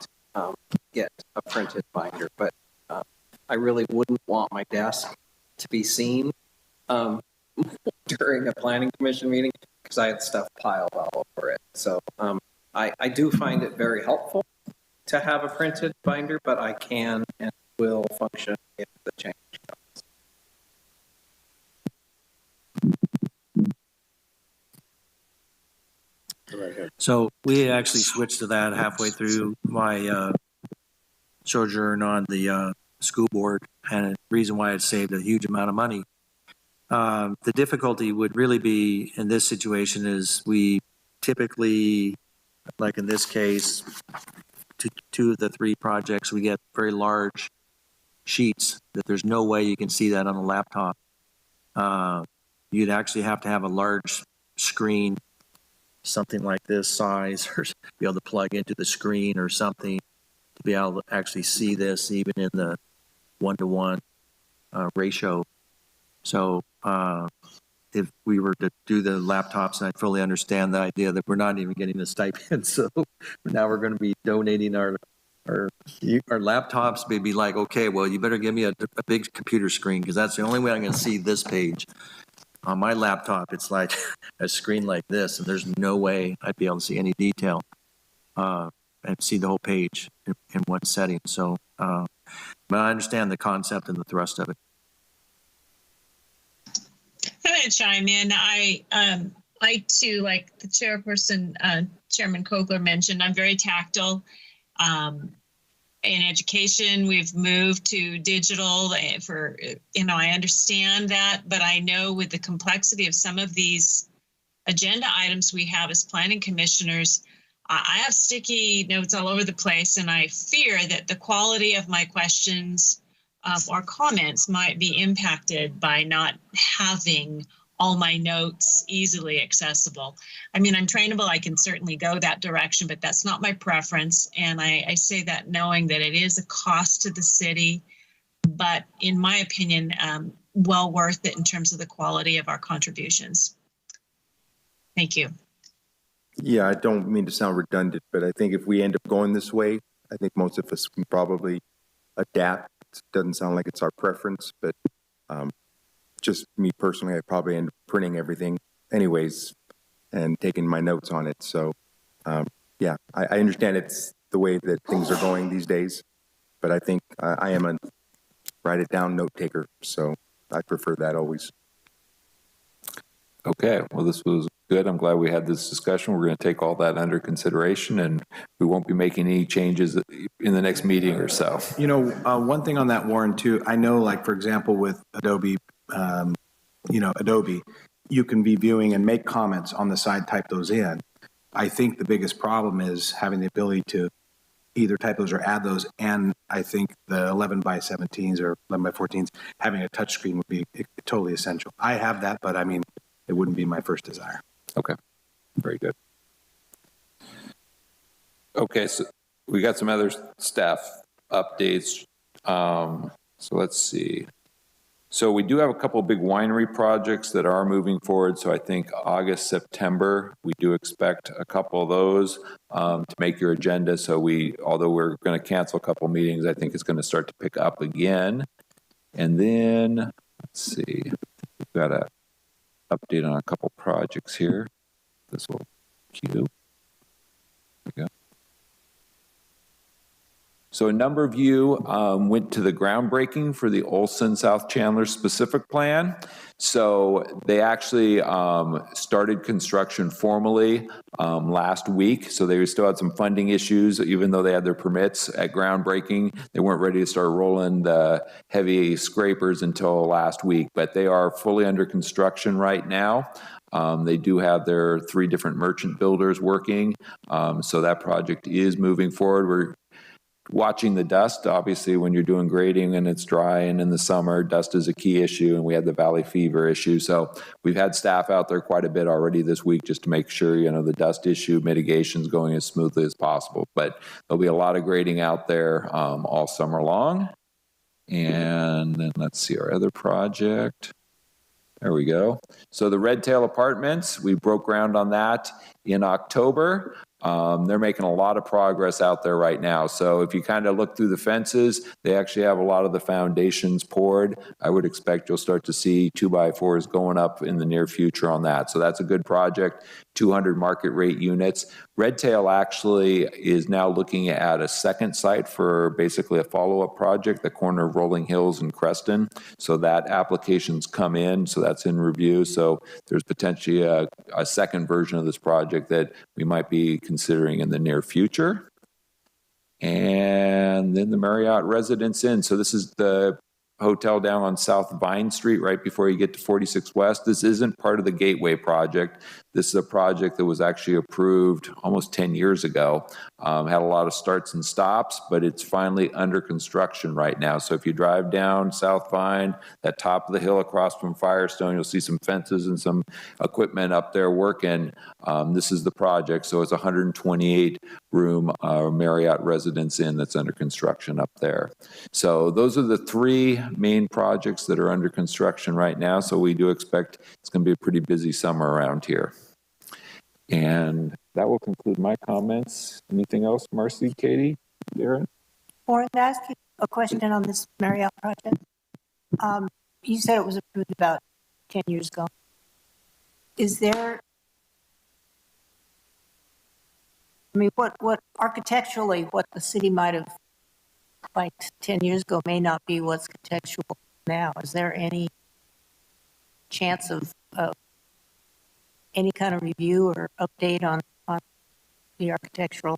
get a printed binder, but I really wouldn't want my desk to be seen during a planning commission meeting because I had stuff piled all over it. So I do find it very helpful to have a printed binder, but I can and will function if the change comes. So we actually switched to that halfway through my sojourn on the school board, and the reason why it saved a huge amount of money. The difficulty would really be in this situation is we typically, like in this case, two of the three projects, we get very large sheets that there's no way you can see that on a laptop. You'd actually have to have a large screen, something like this size, or be able to plug into the screen or something to be able to actually see this even in the 1-to-1 ratio. So if we were to do the laptops, and I fully understand the idea that we're not even getting a stipend, so now we're going to be donating our laptops. Maybe like, okay, well, you better give me a big computer screen because that's the only way I'm going to see this page. On my laptop, it's like a screen like this, and there's no way I'd be able to see any detail and see the whole page in one setting. So, but I understand the concept and the thrust of it. I'm going to chime in. I too, like the chairperson, Chairman Kogler mentioned, I'm very tactile. In education, we've moved to digital for, I understand that, but I know with the complexity of some of these agenda items we have as planning commissioners, I have sticky notes all over the place, and I fear that the quality of my questions or comments might be impacted by not having all my notes easily accessible. I mean, I'm trainable, I can certainly go that direction, but that's not my preference. And I say that knowing that it is a cost to the city, but in my opinion, well worth it in terms of the quality of our contributions. Thank you. Yeah, I don't mean to sound redundant, but I think if we end up going this way, I think most of us can probably adapt. It doesn't sound like it's our preference, but just me personally, I probably end up printing everything anyways and taking my notes on it. So yeah, I understand it's the way that things are going these days, but I think I am a write it down note taker. So I prefer that always. Okay, well, this was good. I'm glad we had this discussion. We're going to take all that under consideration, and we won't be making any changes in the next meeting or so. You know, one thing on that, Warren, too, I know, like, for example, with Adobe, Adobe, you can be viewing and make comments on the side, type those in. I think the biggest problem is having the ability to either type those or add those, and I think the 11 by 17s or 11 by 14s, having a touch screen would be totally essential. I have that, but I mean, it wouldn't be my first desire. Okay, very good. Okay, so we got some other staff updates. So let's see. So we do have a couple of big winery projects that are moving forward. So I think August, September, we do expect a couple of those to make your agenda. So although we're going to cancel a couple of meetings, I think it's going to start to pick up again. And then, let's see, we've got a update on a couple projects here. This will cue. There we go. So a number of you went to the groundbreaking for the Olson South Chandler specific plan. So they actually started construction formally last week. So they still had some funding issues, even though they had their permits at groundbreaking. They weren't ready to start rolling the heavy scrapers until last week, but they are fully under construction right now. They do have their 3 different merchant builders working. So that project is moving forward. We're watching the dust. Obviously, when you're doing grading and it's dry and in the summer, dust is a key issue, and we had the valley fever issue. So we've had staff out there quite a bit already this week just to make sure, the dust issue mitigation is going as smoothly as possible. But there'll be a lot of grading out there all summer long. And then let's see our other project. There we go. So the Red Tail Apartments, we broke ground on that in October. They're making a lot of progress out there right now. So if you kind of look through the fences, they actually have a lot of the foundations poured. I would expect you'll start to see 2x4s going up in the near future on that. So that's a good project, 200 market rate units. Red Tail actually is now looking at a second site for basically a follow-up project, the corner of Rolling Hills and Creston. So that application's come in, so that's in review. So there's potentially a second version of this project that we might be considering in the near future. And then the Marriott Residence Inn. So this is the hotel down on South Vine Street right before you get to 46 West. This isn't part of the Gateway project. This is a project that was actually approved almost 10 years ago. Had a lot of starts and stops, but it's finally under construction right now. So if you drive down South Vine, that top of the hill across from Firestone, you'll see some fences and some equipment up there working. This is the project. So it's a 128-room Marriott Residence Inn that's under construction up there. So those are the 3 main projects that are under construction right now. So we do expect it's going to be a pretty busy summer around here. And that will conclude my comments. Anything else, Marcy, Katie, Darren? Warren, can I ask you a question on this Marriott project? You said it was approved about 10 years ago. Is there, what architecturally, what the city might have liked 10 years ago may not be what's contextual now. Is there any chance of any kind of review or update on the architectural,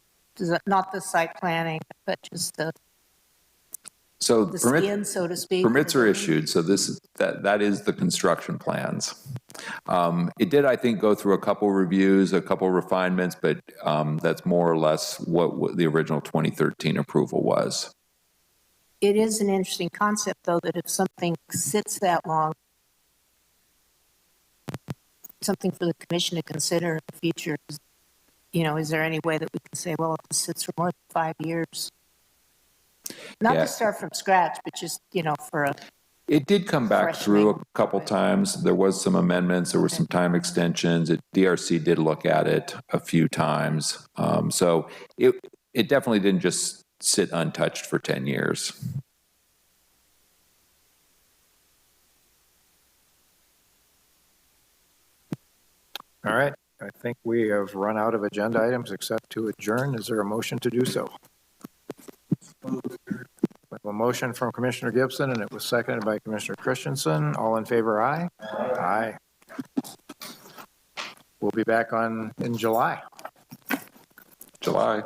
not the site planning, but just the skin, so to speak? Permits are issued, so that is the construction plans. It did, I think, go through a couple reviews, a couple refinements, but that's more or less what the original 2013 approval was. It is an interesting concept, though, that if something sits that long, something for the commission to consider in the future. Is there any way that we can say, well, if this sits for more than 5 years? Not to start from scratch, but just, for a... It did come back through a couple times. There was some amendments. There were some time extensions. DRC did look at it a few times. So it definitely didn't just sit untouched for 10 years. All right. I think we have run out of agenda items except to adjourn. Is there a motion to do so? We have a motion from Commissioner Gibson, and it was seconded by Commissioner Christensen. All in favor, aye? Aye. We'll be back in July. July.